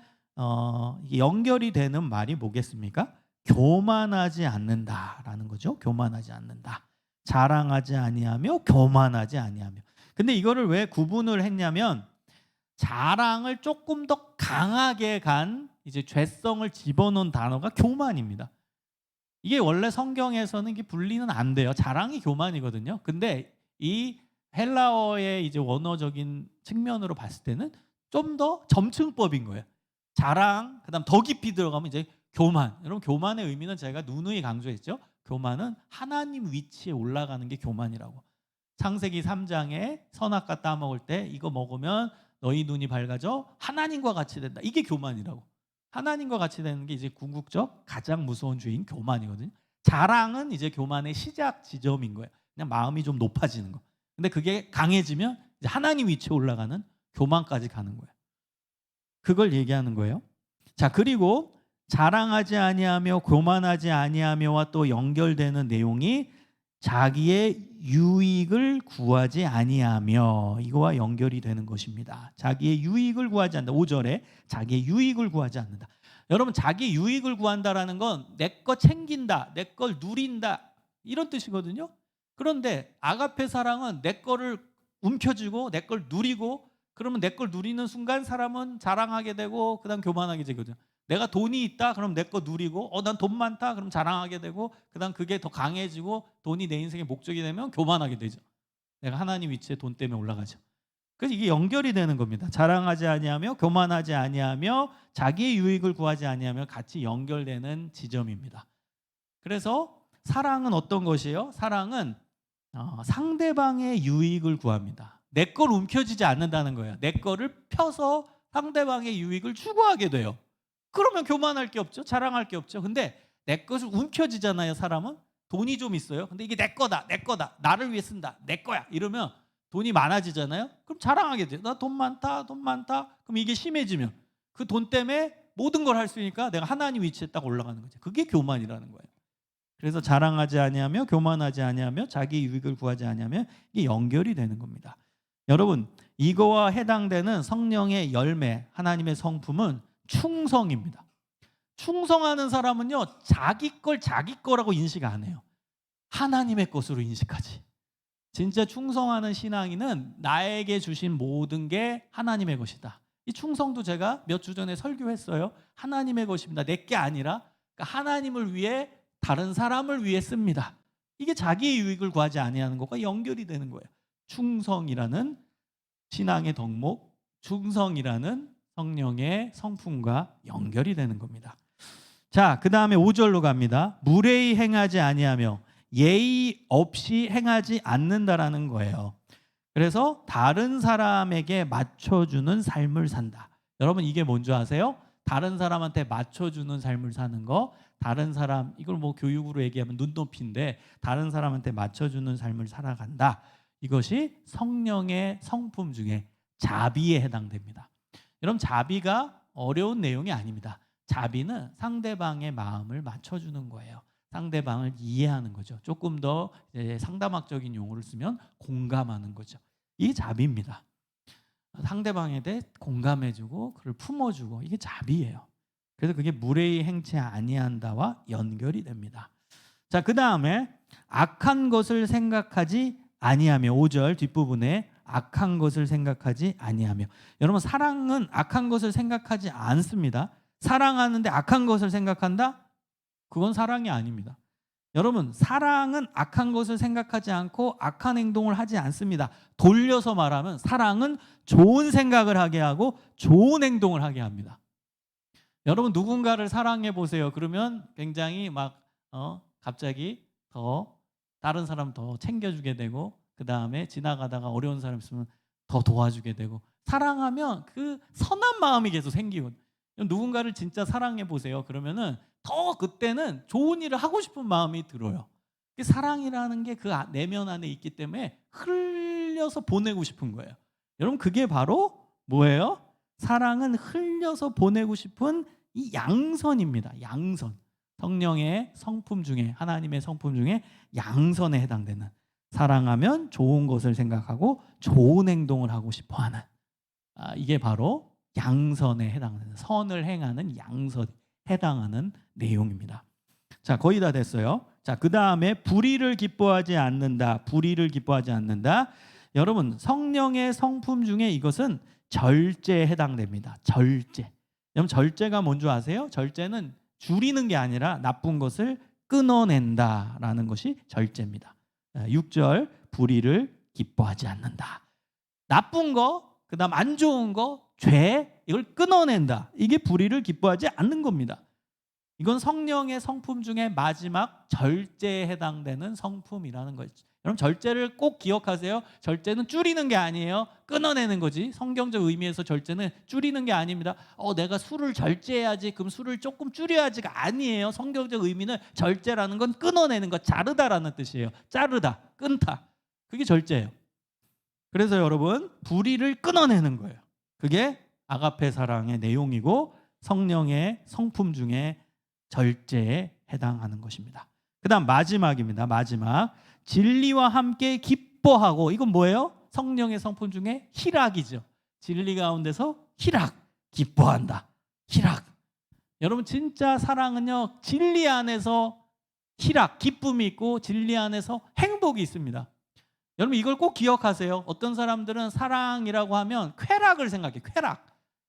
연결이 되는 말이 뭐겠습니까? 교만하지 않는다라는 거죠. 교만하지 않는다. 자랑하지 아니하며 교만하지 아니하며. 근데 이거를 왜 구분을 했냐면, 자랑을 조금 더 강하게 간 이제 죄성을 집어넣은 단어가 교만입니다. 이게 원래 성경에서는 이게 분리는 안 돼요. 자랑이 교만이거든요. 근데 이 헬라어의 이제 원어적인 측면으로 봤을 때는 좀 더 점층법인 거예요. 자랑, 그다음 더 깊이 들어가면 이제 교만. 여러분, 교만의 의미는 제가 누누이 강조했죠. 교만은 하나님 위치에 올라가는 게 교만이라고. 창세기 3장에 선악과 따먹을 때 이거 먹으면 너희 눈이 밝아져 하나님과 같이 된다. 이게 교만이라고. 하나님과 같이 되는 게 이제 궁극적 가장 무서운 죄인 교만이거든요. 자랑은 이제 교만의 시작 지점인 거예요. 그냥 마음이 좀 높아지는 거. 근데 그게 강해지면 이제 하나님 위치에 올라가는 교만까지 가는 거예요. 그걸 얘기하는 거예요. 자, 그리고 자랑하지 아니하며 교만하지 아니하며와 또 연결되는 내용이 자기의 유익을 구하지 아니하며, 이거와 연결이 되는 것입니다. 자기의 유익을 구하지 않는다. 5절에 자기의 유익을 구하지 않는다. 여러분, 자기 유익을 구한다라는 건 내 거 챙긴다, 내 걸 누린다, 이런 뜻이거든요. 그런데 아가페 사랑은 내 거를 움켜쥐고 내 걸 누리고, 그러면 내 걸 누리는 순간 사람은 자랑하게 되고 그다음 교만하게 되거든요. 내가 돈이 있다 그럼 내 거 누리고, 난 돈 많다 그럼 자랑하게 되고, 그다음 그게 더 강해지고 돈이 내 인생의 목적이 되면 교만하게 되죠. 내가 하나님 위치에 돈 때문에 올라가죠. 그래서 이게 연결이 되는 겁니다. 자랑하지 아니하며 교만하지 아니하며 자기의 유익을 구하지 아니하며 같이 연결되는 지점입니다. 그래서 사랑은 어떤 것이에요? 사랑은 상대방의 유익을 구합니다. 내 걸 움켜쥐지 않는다는 거예요. 내 거를 펴서 상대방의 유익을 추구하게 돼요. 그러면 교만할 게 없죠. 자랑할 게 없죠. 근데 내 것을 움켜쥐잖아요. 사람은 돈이 좀 있어요. 근데 이게 내 거다, 내 거다, 나를 위해 쓴다, 내 거야, 이러면 돈이 많아지잖아요. 그럼 자랑하게 돼요. 나 돈 많다, 돈 많다. 그럼 이게 심해지면 그 돈 때문에 모든 걸 할 수 있으니까 내가 하나님 위치에 딱 올라가는 거죠. 그게 교만이라는 거예요. 그래서 자랑하지 아니하며 교만하지 아니하며 자기 유익을 구하지 아니하며, 이게 연결이 되는 겁니다. 여러분, 이거와 해당되는 성령의 열매, 하나님의 성품은 충성입니다. 충성하는 사람은요, 자기 걸 자기 거라고 인식 안 해요. 하나님의 것으로 인식하지. 진짜 충성하는 신앙인은 나에게 주신 모든 게 하나님의 것이다. 이 충성도 제가 몇 주 전에 설교했어요. 하나님의 것입니다. 내 게 아니라, 그러니까 하나님을 위해, 다른 사람을 위해 씁니다. 이게 자기의 유익을 구하지 아니하는 것과 연결이 되는 거예요. 충성이라는 신앙의 덕목, 충성이라는 성령의 성품과 연결이 되는 겁니다. 자, 그 다음에 5절로 갑니다. 무례히 행하지 아니하며 예의 없이 행하지 않는다라는 거예요. 그래서 다른 사람에게 맞춰주는 삶을 산다. 여러분, 이게 뭔지 아세요? 다른 사람한테 맞춰주는 삶을 사는 거, 다른 사람, 이걸 뭐 교육으로 얘기하면 눈높이인데, 다른 사람한테 맞춰주는 삶을 살아간다. 이것이 성령의 성품 중에 자비에 해당됩니다. 여러분, 자비가 어려운 내용이 아닙니다. 자비는 상대방의 마음을 맞춰주는 거예요. 상대방을 이해하는 거죠. 조금 더 상담학적인 용어를 쓰면 공감하는 거죠. 이게 자비입니다. 상대방에 대해 공감해주고 그를 품어주고, 이게 자비예요. 그래서 그게 무례히 행치 아니한다와 연결이 됩니다. 자, 그 다음에 악한 것을 생각하지 아니하며, 5절 뒷부분에 악한 것을 생각하지 아니하며. 여러분, 사랑은 악한 것을 생각하지 않습니다. 사랑하는데 악한 것을 생각한다? 그건 사랑이 아닙니다. 여러분, 사랑은 악한 것을 생각하지 않고 악한 행동을 하지 않습니다. 돌려서 말하면 사랑은 좋은 생각을 하게 하고 좋은 행동을 하게 합니다. 여러분, 누군가를 사랑해 보세요. 그러면 굉장히 갑자기 더 다른 사람 더 챙겨주게 되고, 그 다음에 지나가다가 어려운 사람 있으면 더 도와주게 되고, 사랑하면 그 선한 마음이 계속 생기거든요. 누군가를 진짜 사랑해 보세요. 그러면은 더 그때는 좋은 일을 하고 싶은 마음이 들어요. 사랑이라는 게 그 내면 안에 있기 때문에 흘려서 보내고 싶은 거예요. 여러분, 그게 바로 뭐예요? 사랑은 흘려서 보내고 싶은 이 양선입니다. 양선. 성령의 성품 중에, 하나님의 성품 중에 양선에 해당되는, 사랑하면 좋은 것을 생각하고 좋은 행동을 하고 싶어하는, 이게 바로 양선에 해당하는, 선을 행하는 양선에 해당하는 내용입니다. 자, 거의 다 됐어요. 자, 그 다음에 불의를 기뻐하지 않는다. 불의를 기뻐하지 않는다. 여러분, 성령의 성품 중에 이것은 절제에 해당됩니다. 절제. 여러분, 절제가 뭔지 아세요? 절제는 줄이는 게 아니라 나쁜 것을 끊어낸다라는 것이 절제입니다. 6절 불의를 기뻐하지 않는다. 나쁜 거, 그 다음 안 좋은 거, 죄, 이걸 끊어낸다. 이게 불의를 기뻐하지 않는 겁니다. 이건 성령의 성품 중에 마지막 절제에 해당되는 성품이라는 거죠. 여러분, 절제를 꼭 기억하세요. 절제는 줄이는 게 아니에요. 끊어내는 거지. 성경적 의미에서 절제는 줄이는 게 아닙니다. 내가 술을 절제해야지, 그럼 술을 조금 줄여야지가 아니에요. 성경적 의미는 절제라는 건 끊어내는 것, 자르다라는 뜻이에요. 자르다, 끊다. 그게 절제예요. 그래서 여러분, 불의를 끊어내는 거예요. 그게 아가페 사랑의 내용이고 성령의 성품 중에 절제에 해당하는 것입니다. 그다음 마지막입니다. 마지막 진리와 함께 기뻐하고 이건 뭐예요? 성령의 성품 중에 희락이죠. 진리 가운데서 희락, 기뻐한다. 희락. 여러분 진짜 사랑은요. 진리 안에서 희락, 기쁨이 있고 진리 안에서 행복이 있습니다. 여러분 이걸 꼭 기억하세요. 어떤 사람들은 사랑이라고 하면 쾌락을 생각해요. 쾌락.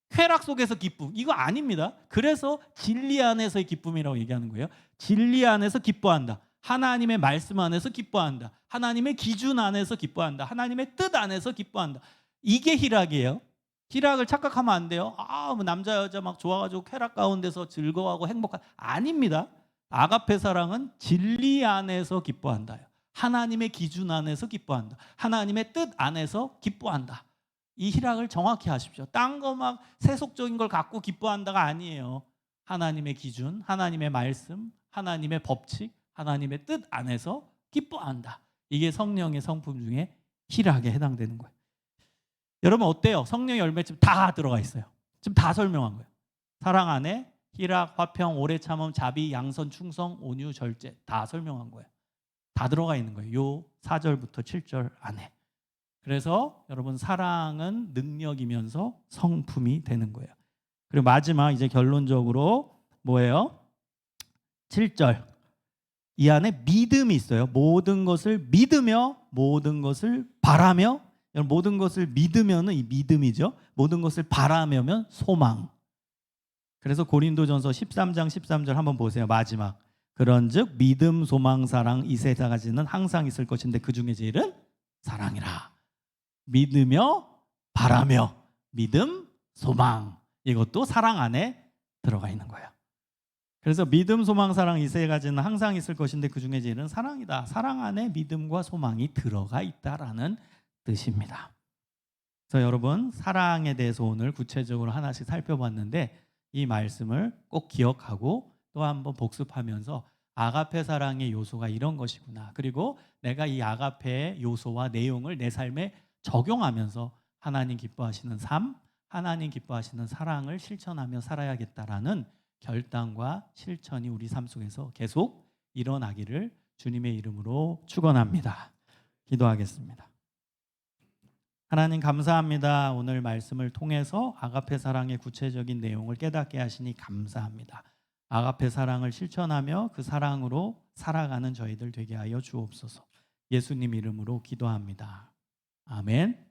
쾌락 속에서 기쁨. 이거 아닙니다. 그래서 진리 안에서의 기쁨이라고 얘기하는 거예요. 진리 안에서 기뻐한다. 하나님의 말씀 안에서 기뻐한다. 하나님의 기준 안에서 기뻐한다. 하나님의 뜻 안에서 기뻐한다. 이게 희락이에요. 희락을 착각하면 안 돼요. 뭐 남자 여자 막 좋아가지고 쾌락 가운데서 즐거워하고 행복한 아닙니다. 아가페 사랑은 진리 안에서 기뻐한다. 하나님의 기준 안에서 기뻐한다. 하나님의 뜻 안에서 기뻐한다. 이 희락을 정확히 하십시오. 딴 거 막 세속적인 걸 갖고 기뻐한다가 아니에요. 하나님의 기준, 하나님의 말씀, 하나님의 법칙, 하나님의 뜻 안에서 기뻐한다. 이게 성령의 성품 중에 희락에 해당되는 거예요. 여러분 어때요? 성령의 열매 지금 다 들어가 있어요. 지금 다 설명한 거예요. 사랑 안에 희락, 화평, 오래 참음, 자비, 양선, 충성, 온유, 절제 다 설명한 거예요. 다 들어가 있는 거예요. 요 4절부터 7절 안에. 그래서 여러분 사랑은 능력이면서 성품이 되는 거예요. 그리고 마지막 이제 결론적으로 뭐예요? 7절. 이 안에 믿음이 있어요. 모든 것을 믿으며 모든 것을 바라며 모든 것을 믿으면은 이 믿음이죠. 모든 것을 바라며면 소망. 그래서 고린도전서 13장 13절 한번 보세요. 마지막. 그런즉 믿음, 소망, 사랑 이 세 가지는 항상 있을 것인데 그 중에 제일은 사랑이라. 믿으며 바라며 믿음, 소망 이것도 사랑 안에 들어가 있는 거예요. 그래서 믿음, 소망, 사랑 이 세 가지는 항상 있을 것인데 그 중에 제일은 사랑이다. 사랑 안에 믿음과 소망이 들어가 있다라는 뜻입니다. 그래서 여러분 사랑에 대해서 오늘 구체적으로 하나씩 살펴봤는데 이 말씀을 꼭 기억하고 또 한번 복습하면서 아가페 사랑의 요소가 이런 것이구나. 그리고 내가 이 아가페의 요소와 내용을 내 삶에 적용하면서 하나님 기뻐하시는 삶, 하나님 기뻐하시는 사랑을 실천하며 살아야겠다라는 결단과 실천이 우리 삶 속에서 계속 일어나기를 주님의 이름으로 축원합니다. 기도하겠습니다. 하나님 감사합니다. 오늘 말씀을 통해서 아가페 사랑의 구체적인 내용을 깨닫게 하시니 감사합니다. 아가페 사랑을 실천하며 그 사랑으로 살아가는 저희들 되게 하여 주옵소서. 예수님 이름으로 기도합니다. 아멘.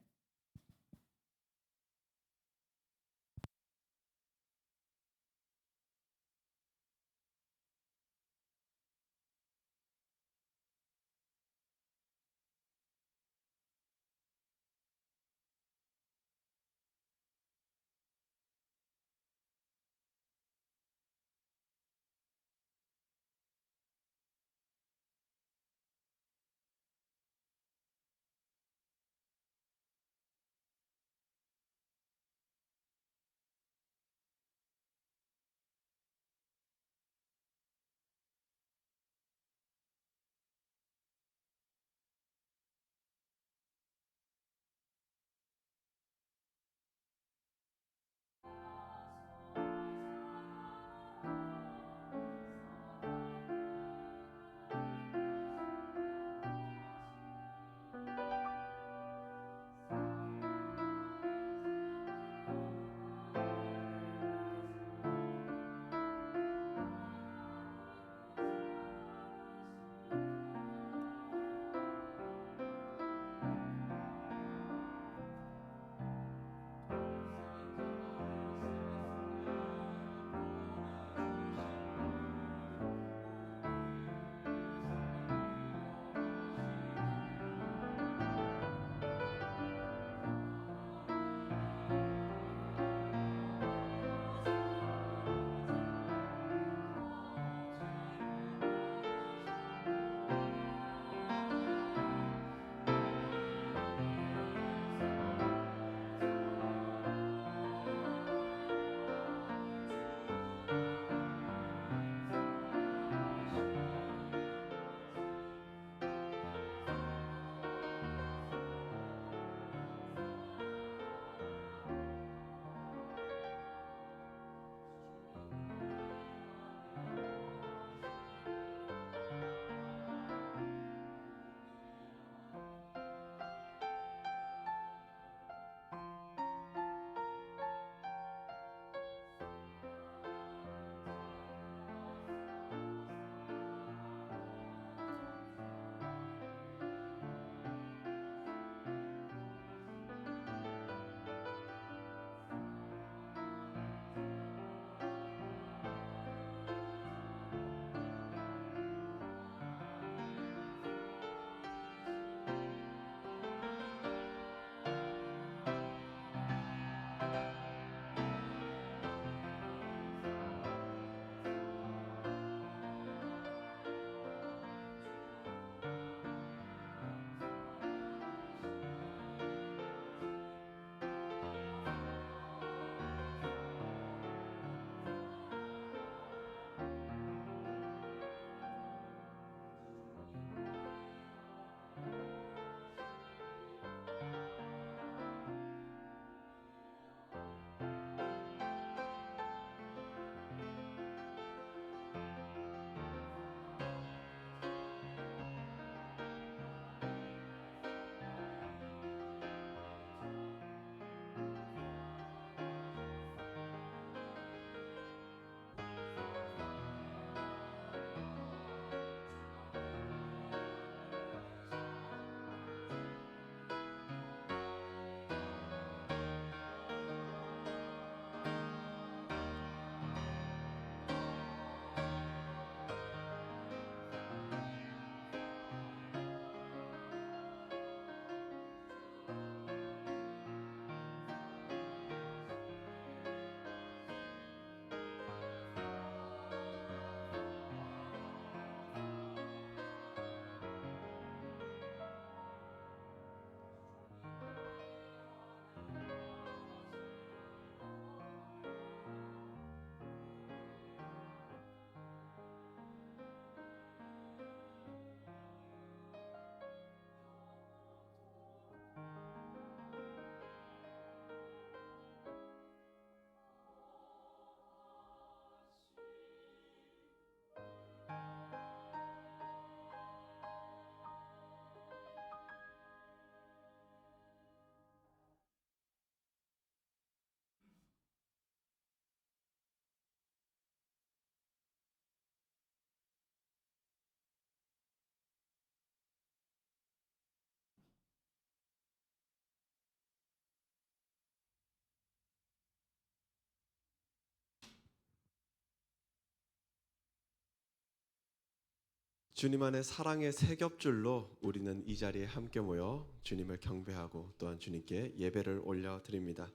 주님 안에 사랑의 세 겹줄로 우리는 이 자리에 함께 모여 주님을 경배하고 또한 주님께 예배를 올려드립니다.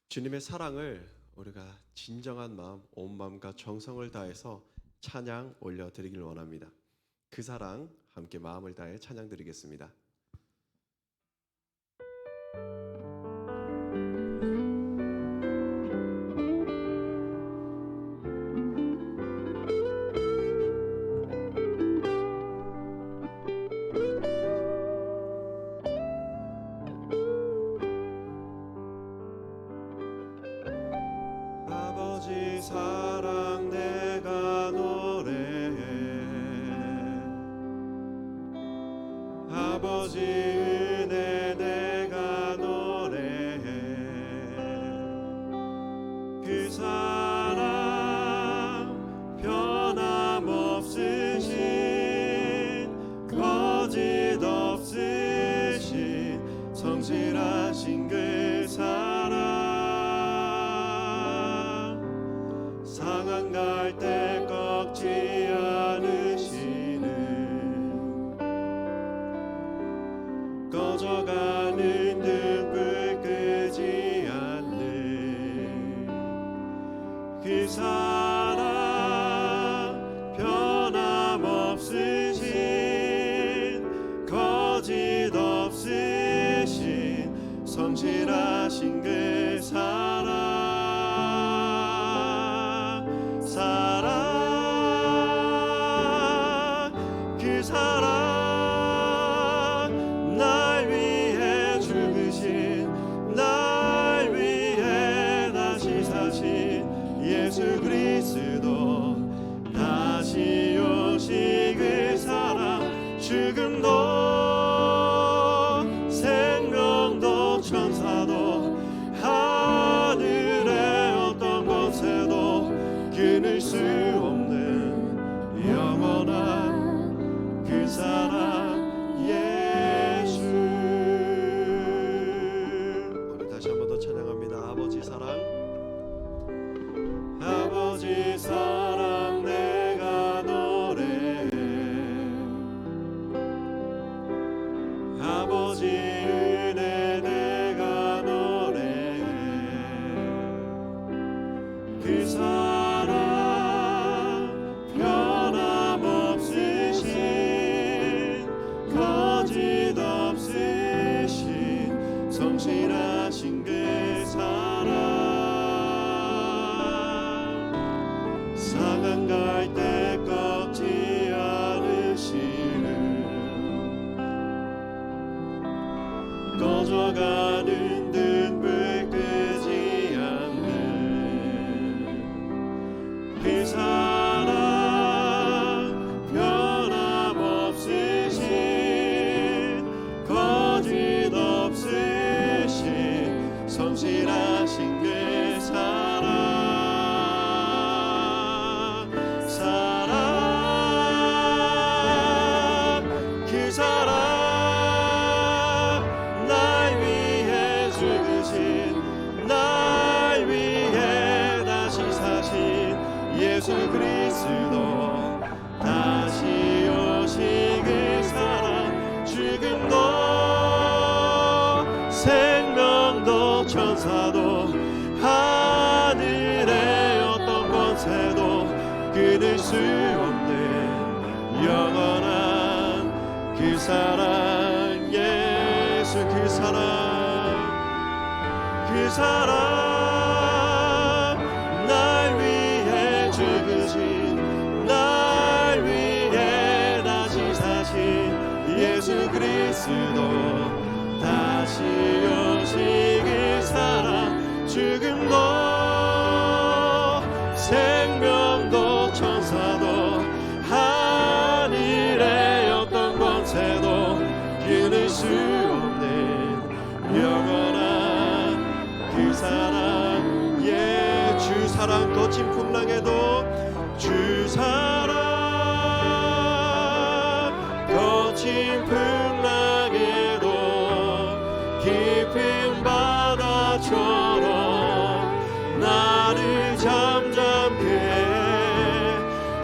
주님의 사랑을 우리가 진정한 마음, 온 마음과 정성을 다해서 찬양 올려드리길 원합니다. 그 사랑 함께 마음을 다해 찬양 드리겠습니다. 아버지 사랑 내가 노래해 아버지 은혜 내가 노래해 그 사랑 변함없으신 거짓 없으신 성실하신 그 사랑 상한 갈 때 꺾지 않으시는 꺼져가는 등불 끄지 않는 그 사랑 변함없으신 거짓 없으신 성실하신 그 사랑 그 사랑 날 위해 죽으신 날 위해 다시 사신 예수 그리스도 다시 오시 그 사랑 죽음도 생명도 천사도 하늘의 어떤 권세도 끊을 수 없는 영원한 그 사랑 예수. 오늘 다시 한 번 더 찬양합니다. 아버지 사랑 아버지 사랑 내가 노래해 아버지 은혜 내가 노래해 그 사랑 변함없으신 거짓 없으신 성실하신 그 사랑 상한 갈 때 꺾지 않으시는 꺼져가는 등불 끄지 않는 그 사랑 변함없으신 거짓 없으신 성실하신 그 사랑 그 사랑 날 위해 죽으신 날 위해 다시 사신 예수 그리스도 다시 오시 그 사랑 죽음도 생명도 천사도 하늘의 어떤 권세도 끊을 수 없는 영원한 그 사랑 예수 그 사랑 날 위해 죽으신 날 위해 다시 사신 예수 그리스도 다시 오시 그 사랑 죽음도 생명도 천사도 하늘의 어떤 권세도 끊을 수 없는 영원한 그 사랑 주 사랑 거친 풍랑에도 주 사랑 거친 풍랑에도 깊은 바다처럼 나를 잠잠케 해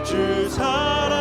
주 사랑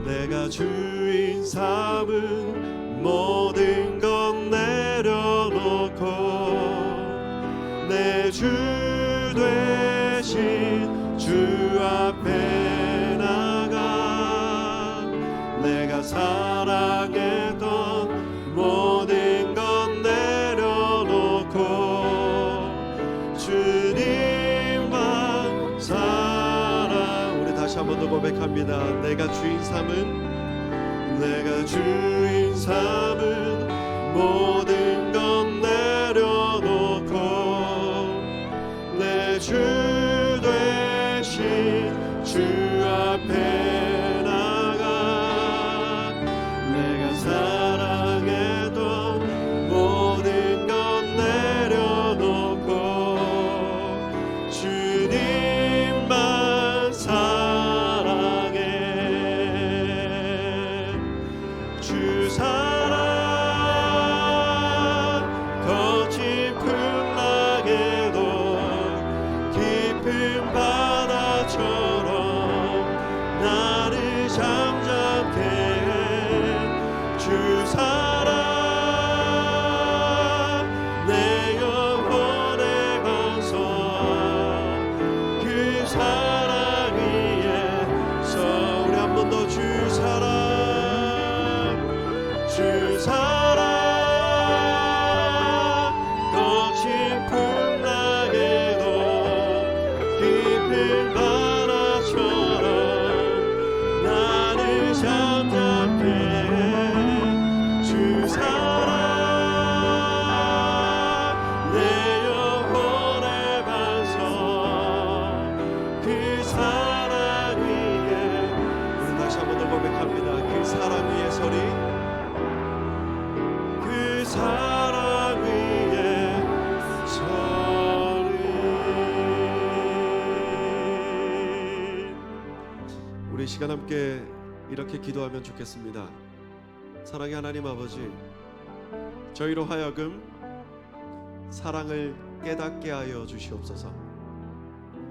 내가 주인 삼은 모든 것 내려놓고 내 주 되신 주 앞에 나가 내가 사랑했던 모든 것 내려놓고 주님만 사랑. 우리 다시 한 번 더 고백합니다. 내가 주인 삼은 모든 것 내려놓고 내 주 되신 주 앞에 나가 내가 사랑했던 모든 것 내려놓고 주님만 사랑해. 주 사랑 거친 풍랑에도 깊은 바다처럼 나를 잠잠케 해. 주 사랑 내 영혼의 반석 그 사랑 위에서 우리 한 번 더 주 사랑 거친 풍랑에도 깊은 바다처럼 나를 잠잠케 해. 주 사랑 내 영혼의 반석 그 사랑 위에. 우리 다시 한 번 더 고백합니다. 그 사랑 위에 서리 그 사랑 위에 서리. 우리 시간 함께 이렇게 기도하면 좋겠습니다. 사랑의 하나님 아버지, 저희로 하여금 사랑을 깨닫게 하여 주시옵소서.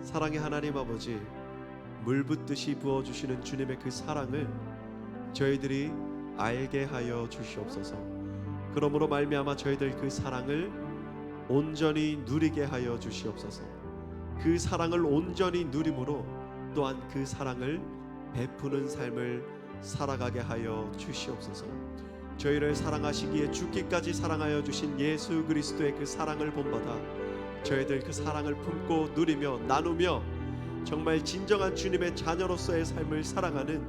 사랑의 하나님 아버지, 물 붓듯이 부어주시는 주님의 그 사랑을 저희들이 알게 하여 주시옵소서. 그러므로 말미암아 저희들 그 사랑을 온전히 누리게 하여 주시옵소서. 그 사랑을 온전히 누림으로 또한 그 사랑을 베푸는 삶을 살아가게 하여 주시옵소서. 저희를 사랑하시기에 죽기까지 사랑하여 주신 예수 그리스도의 그 사랑을 본받아 저희들 그 사랑을 품고 누리며 나누며 정말 진정한 주님의 자녀로서의 삶을 살아가는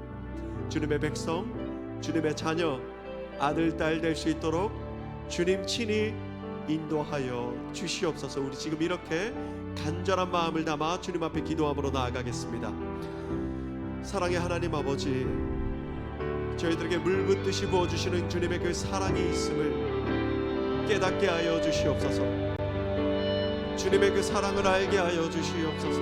주님의 백성, 주님의 자녀, 아들, 딸 될 수 있도록 주님 친히 인도하여 주시옵소서. 우리 지금 이렇게 간절한 마음을 담아 주님 앞에 기도함으로 나아가겠습니다. 사랑의 하나님 아버지, 저희들에게 물 붓듯이 부어주시는 주님의 그 사랑이 있음을 깨닫게 하여 주시옵소서. 주님의 그 사랑을 알게 하여 주시옵소서.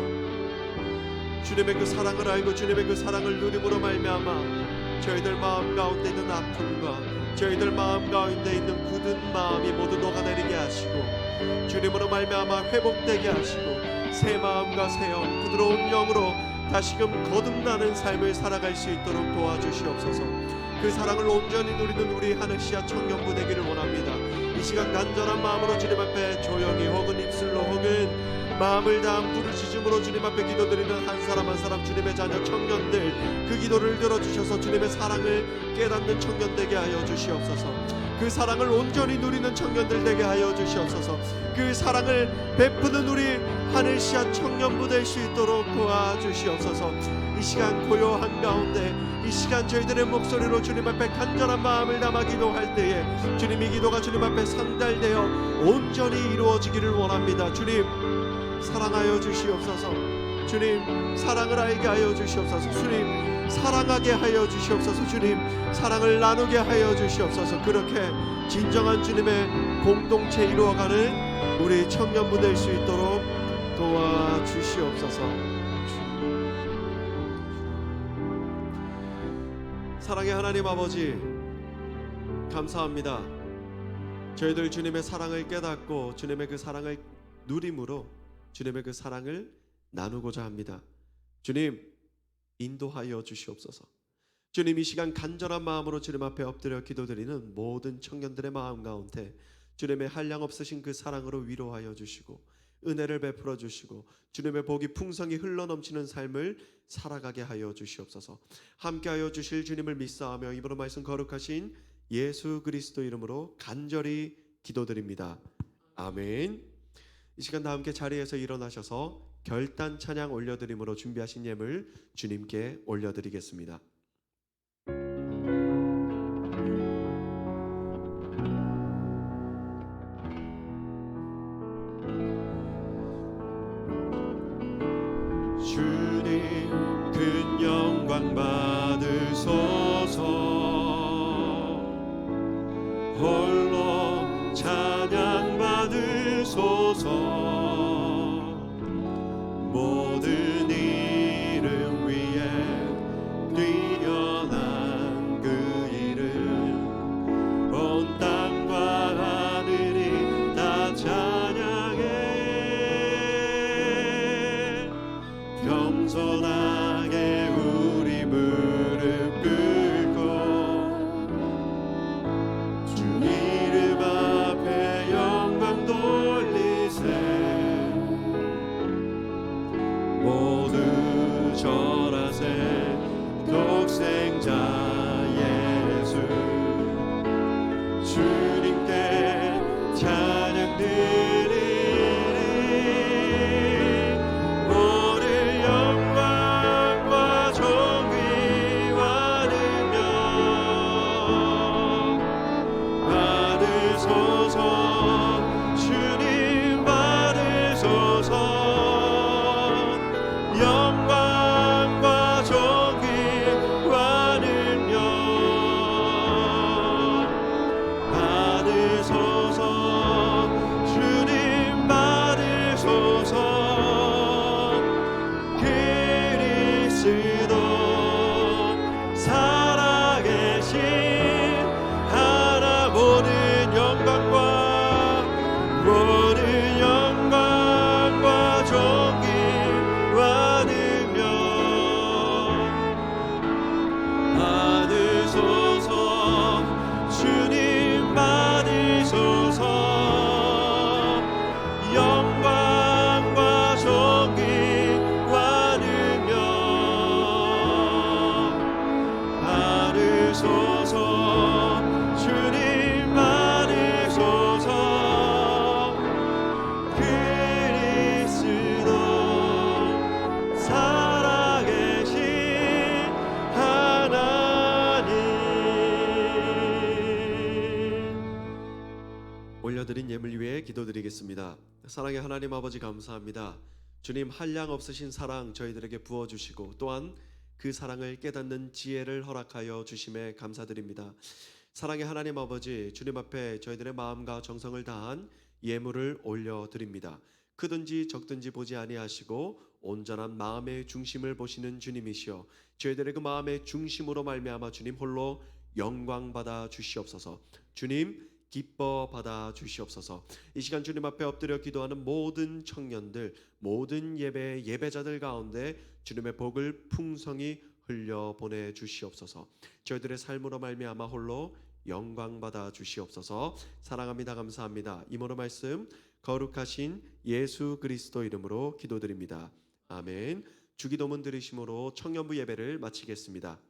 주님의 그 사랑을 알고 주님의 그 사랑을 누림으로 말미암아 저희들 마음 가운데 있는 아픔과 저희들 마음 가운데 있는 굳은 마음이 모두 녹아내리게 하시고 주님으로 말미암아 회복되게 하시고 새 마음과 새 영, 부드러운 영으로 다시금 거듭나는 삶을 살아갈 수 있도록 도와주시옵소서. 그 사랑을 온전히 누리는 우리 하늘시아 청년부 되기를 원합니다. 이 시간 간절한 마음으로 주님 앞에 조용히 혹은 입술로 혹은 마음을 다한 부르짖음으로 주님 앞에 기도드리는 한 사람 한 사람 주님의 자녀 청년들, 그 기도를 들어주셔서 주님의 사랑을 깨닫는 청년 되게 하여 주시옵소서. 그 사랑을 온전히 누리는 청년들 되게 하여 주시옵소서. 그 사랑을 베푸는 우리 하늘시아 청년부 될 수 있도록 도와주시옵소서. 이 시간 고요한 가운데 이 시간 저희들의 목소리로 주님 앞에 간절한 마음을 담아 기도할 때에 주님 이 기도가 주님 앞에 상달되어 온전히 이루어지기를 원합니다. 주님 사랑하여 주시옵소서. 주님 사랑을 알게 하여 주시옵소서. 주님 사랑하게 하여 주시옵소서. 주님 사랑을 나누게 하여 주시옵소서. 그렇게 진정한 주님의 공동체 이루어가는 우리 청년부 될 수 있도록 도와주시옵소서. 사랑의 하나님 아버지, 감사합니다. 저희들 주님의 사랑을 깨닫고 주님의 그 사랑을 누림으로 주님의 그 사랑을 나누고자 합니다. 주님 인도하여 주시옵소서. 주님, 이 시간 간절한 마음으로 주님 앞에 엎드려 기도드리는 모든 청년들의 마음 가운데 주님의 한량 없으신 그 사랑으로 위로하여 주시고 은혜를 베풀어 주시고 주님의 복이 풍성히 흘러넘치는 삶을 살아가게 하여 주시옵소서. 함께하여 주실 주님을 믿사하며 입으로 말씀 거룩하신 예수 그리스도 이름으로 간절히 기도드립니다. 아멘. 이 시간 다 함께 자리에서 일어나셔서 결단 찬양 올려드림으로 준비하신 예물 주님께 올려드리겠습니다. 주님 큰 영광 받으소서. 홀로 찬양 받으소서. 모든 이름 위에 뛰어난 그 이름 온 땅과 하늘이 다 찬양해. 겸손하게 우리 무릎 꿇고 주 이름 앞에 영광 돌리세. 모두 절하세. 독생자 예수 주님께 찬양 드리리. 모든 영광과 존귀와 능력 받으소서. 주님 받으소서. 영광과 존귀와 능력 받으소서. 주님 받으소서. 그리스도 살아계신 하나. 모든 영광과 존귀와 능력 받으소서. 주님 받으소서. 영광과 존귀와 능력 받으소서. 주님 받으소서. 그리스도 살아계신 하나님. 올려드린 예물 위에 기도드리겠습니다. 사랑의 하나님 아버지, 감사합니다. 주님, 한량 없으신 사랑 저희들에게 부어주시고 또한 그 사랑을 깨닫는 지혜를 허락하여 주심에 감사드립니다. 사랑의 하나님 아버지, 주님 앞에 저희들의 마음과 정성을 다한 예물을 올려드립니다. 크든지 적든지 보지 아니하시고 온전한 마음의 중심을 보시는 주님이시여, 저희들의 그 마음의 중심으로 말미암아 주님 홀로 영광 받아 주시옵소서. 주님 기뻐 받아 주시옵소서. 이 시간 주님 앞에 엎드려 기도하는 모든 청년들, 모든 예배자들 가운데 주님의 복을 풍성히 흘려 보내 주시옵소서. 저희들의 삶으로 말미암아 홀로 영광 받아 주시옵소서. 사랑합니다. 감사합니다. 이모로 말씀 거룩하신 예수 그리스도 이름으로 기도드립니다. 아멘. 주기도문 들으심으로 청년부 예배를 마치겠습니다.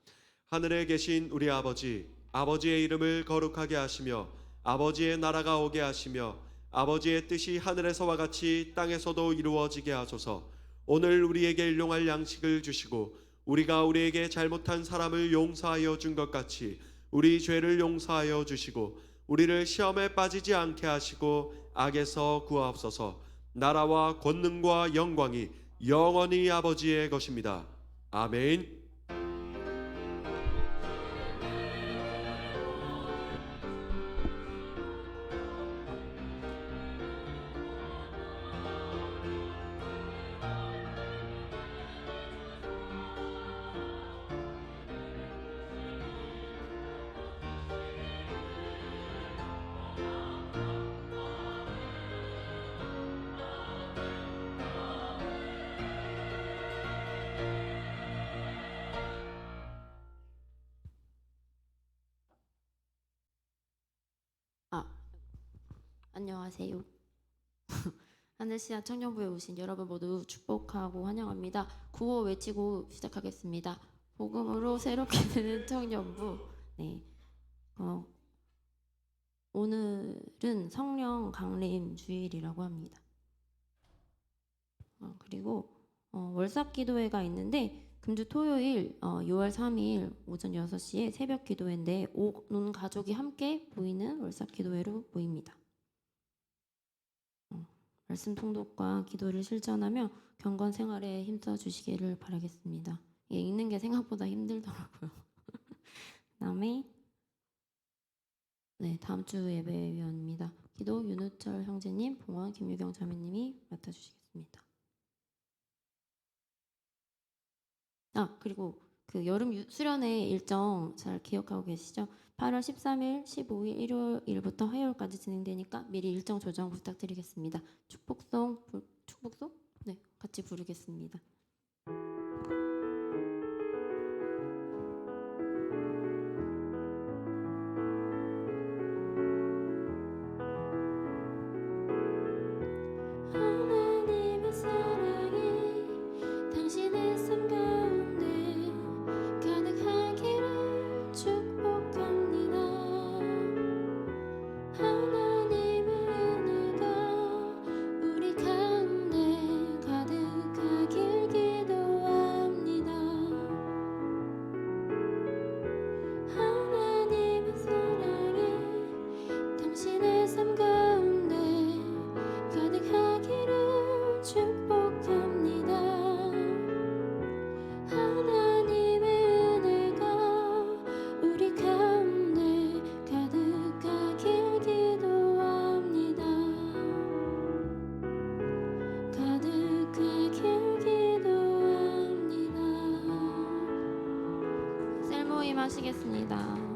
하늘에 계신 우리 아버지, 아버지의 이름을 거룩하게 하시며 아버지의 나라가 오게 하시며 아버지의 뜻이 하늘에서와 같이 땅에서도 이루어지게 하소서. 오늘 우리에게 일용할 양식을 주시고 우리가 우리에게 잘못한 사람을 용서하여 준 것 같이 우리 죄를 용서하여 주시고 우리를 시험에 빠지지 않게 하시고 악에서 구하옵소서. 나라와 권능과 영광이 영원히 아버지의 것입니다. 아멘. 안녕하세요. 하늘시야 청년부에 오신 여러분 모두 축복하고 환영합니다. 구호 외치고 시작하겠습니다. 복음으로 새롭게 되는 청년부. 네. 오늘은 성령 강림 주일이라고 합니다. 그리고 월삭 기도회가 있는데 금주 토요일 6월 3일 오전 6시에 새벽 기도회인데 온 가족이 함께 모이는 월삭 기도회로 모입니다. 말씀 통독과 기도를 실천하며 경건 생활에 힘써 주시기를 바라겠습니다. 이게 읽는 게 생각보다 힘들더라고요. 그다음에 네, 다음 주 예배위원입니다. 기도 윤우철 형제님, 봉원 김유경 자매님이 맡아주시겠습니다. 그리고 그 여름 수련회 일정 잘 기억하고 계시죠? 8월 13일, 15일, 일요일부터 화요일까지 진행되니까 미리 일정 조정 부탁드리겠습니다. 축복송? 네, 같이 부르겠습니다. 하나님의 사랑이 당신의 삶 가운데 가득하기를 축복합니다. 하나님의 은혜가 우리 가운데 가득하길 기도합니다. 하나님의 사랑이 당신의 삶 가운데 가득하기를 축복합니다. 하나님의 은혜가 우리 가운데 가득하길 기도합니다. 가득하길 기도합니다. 셀 모임 하시겠습니다.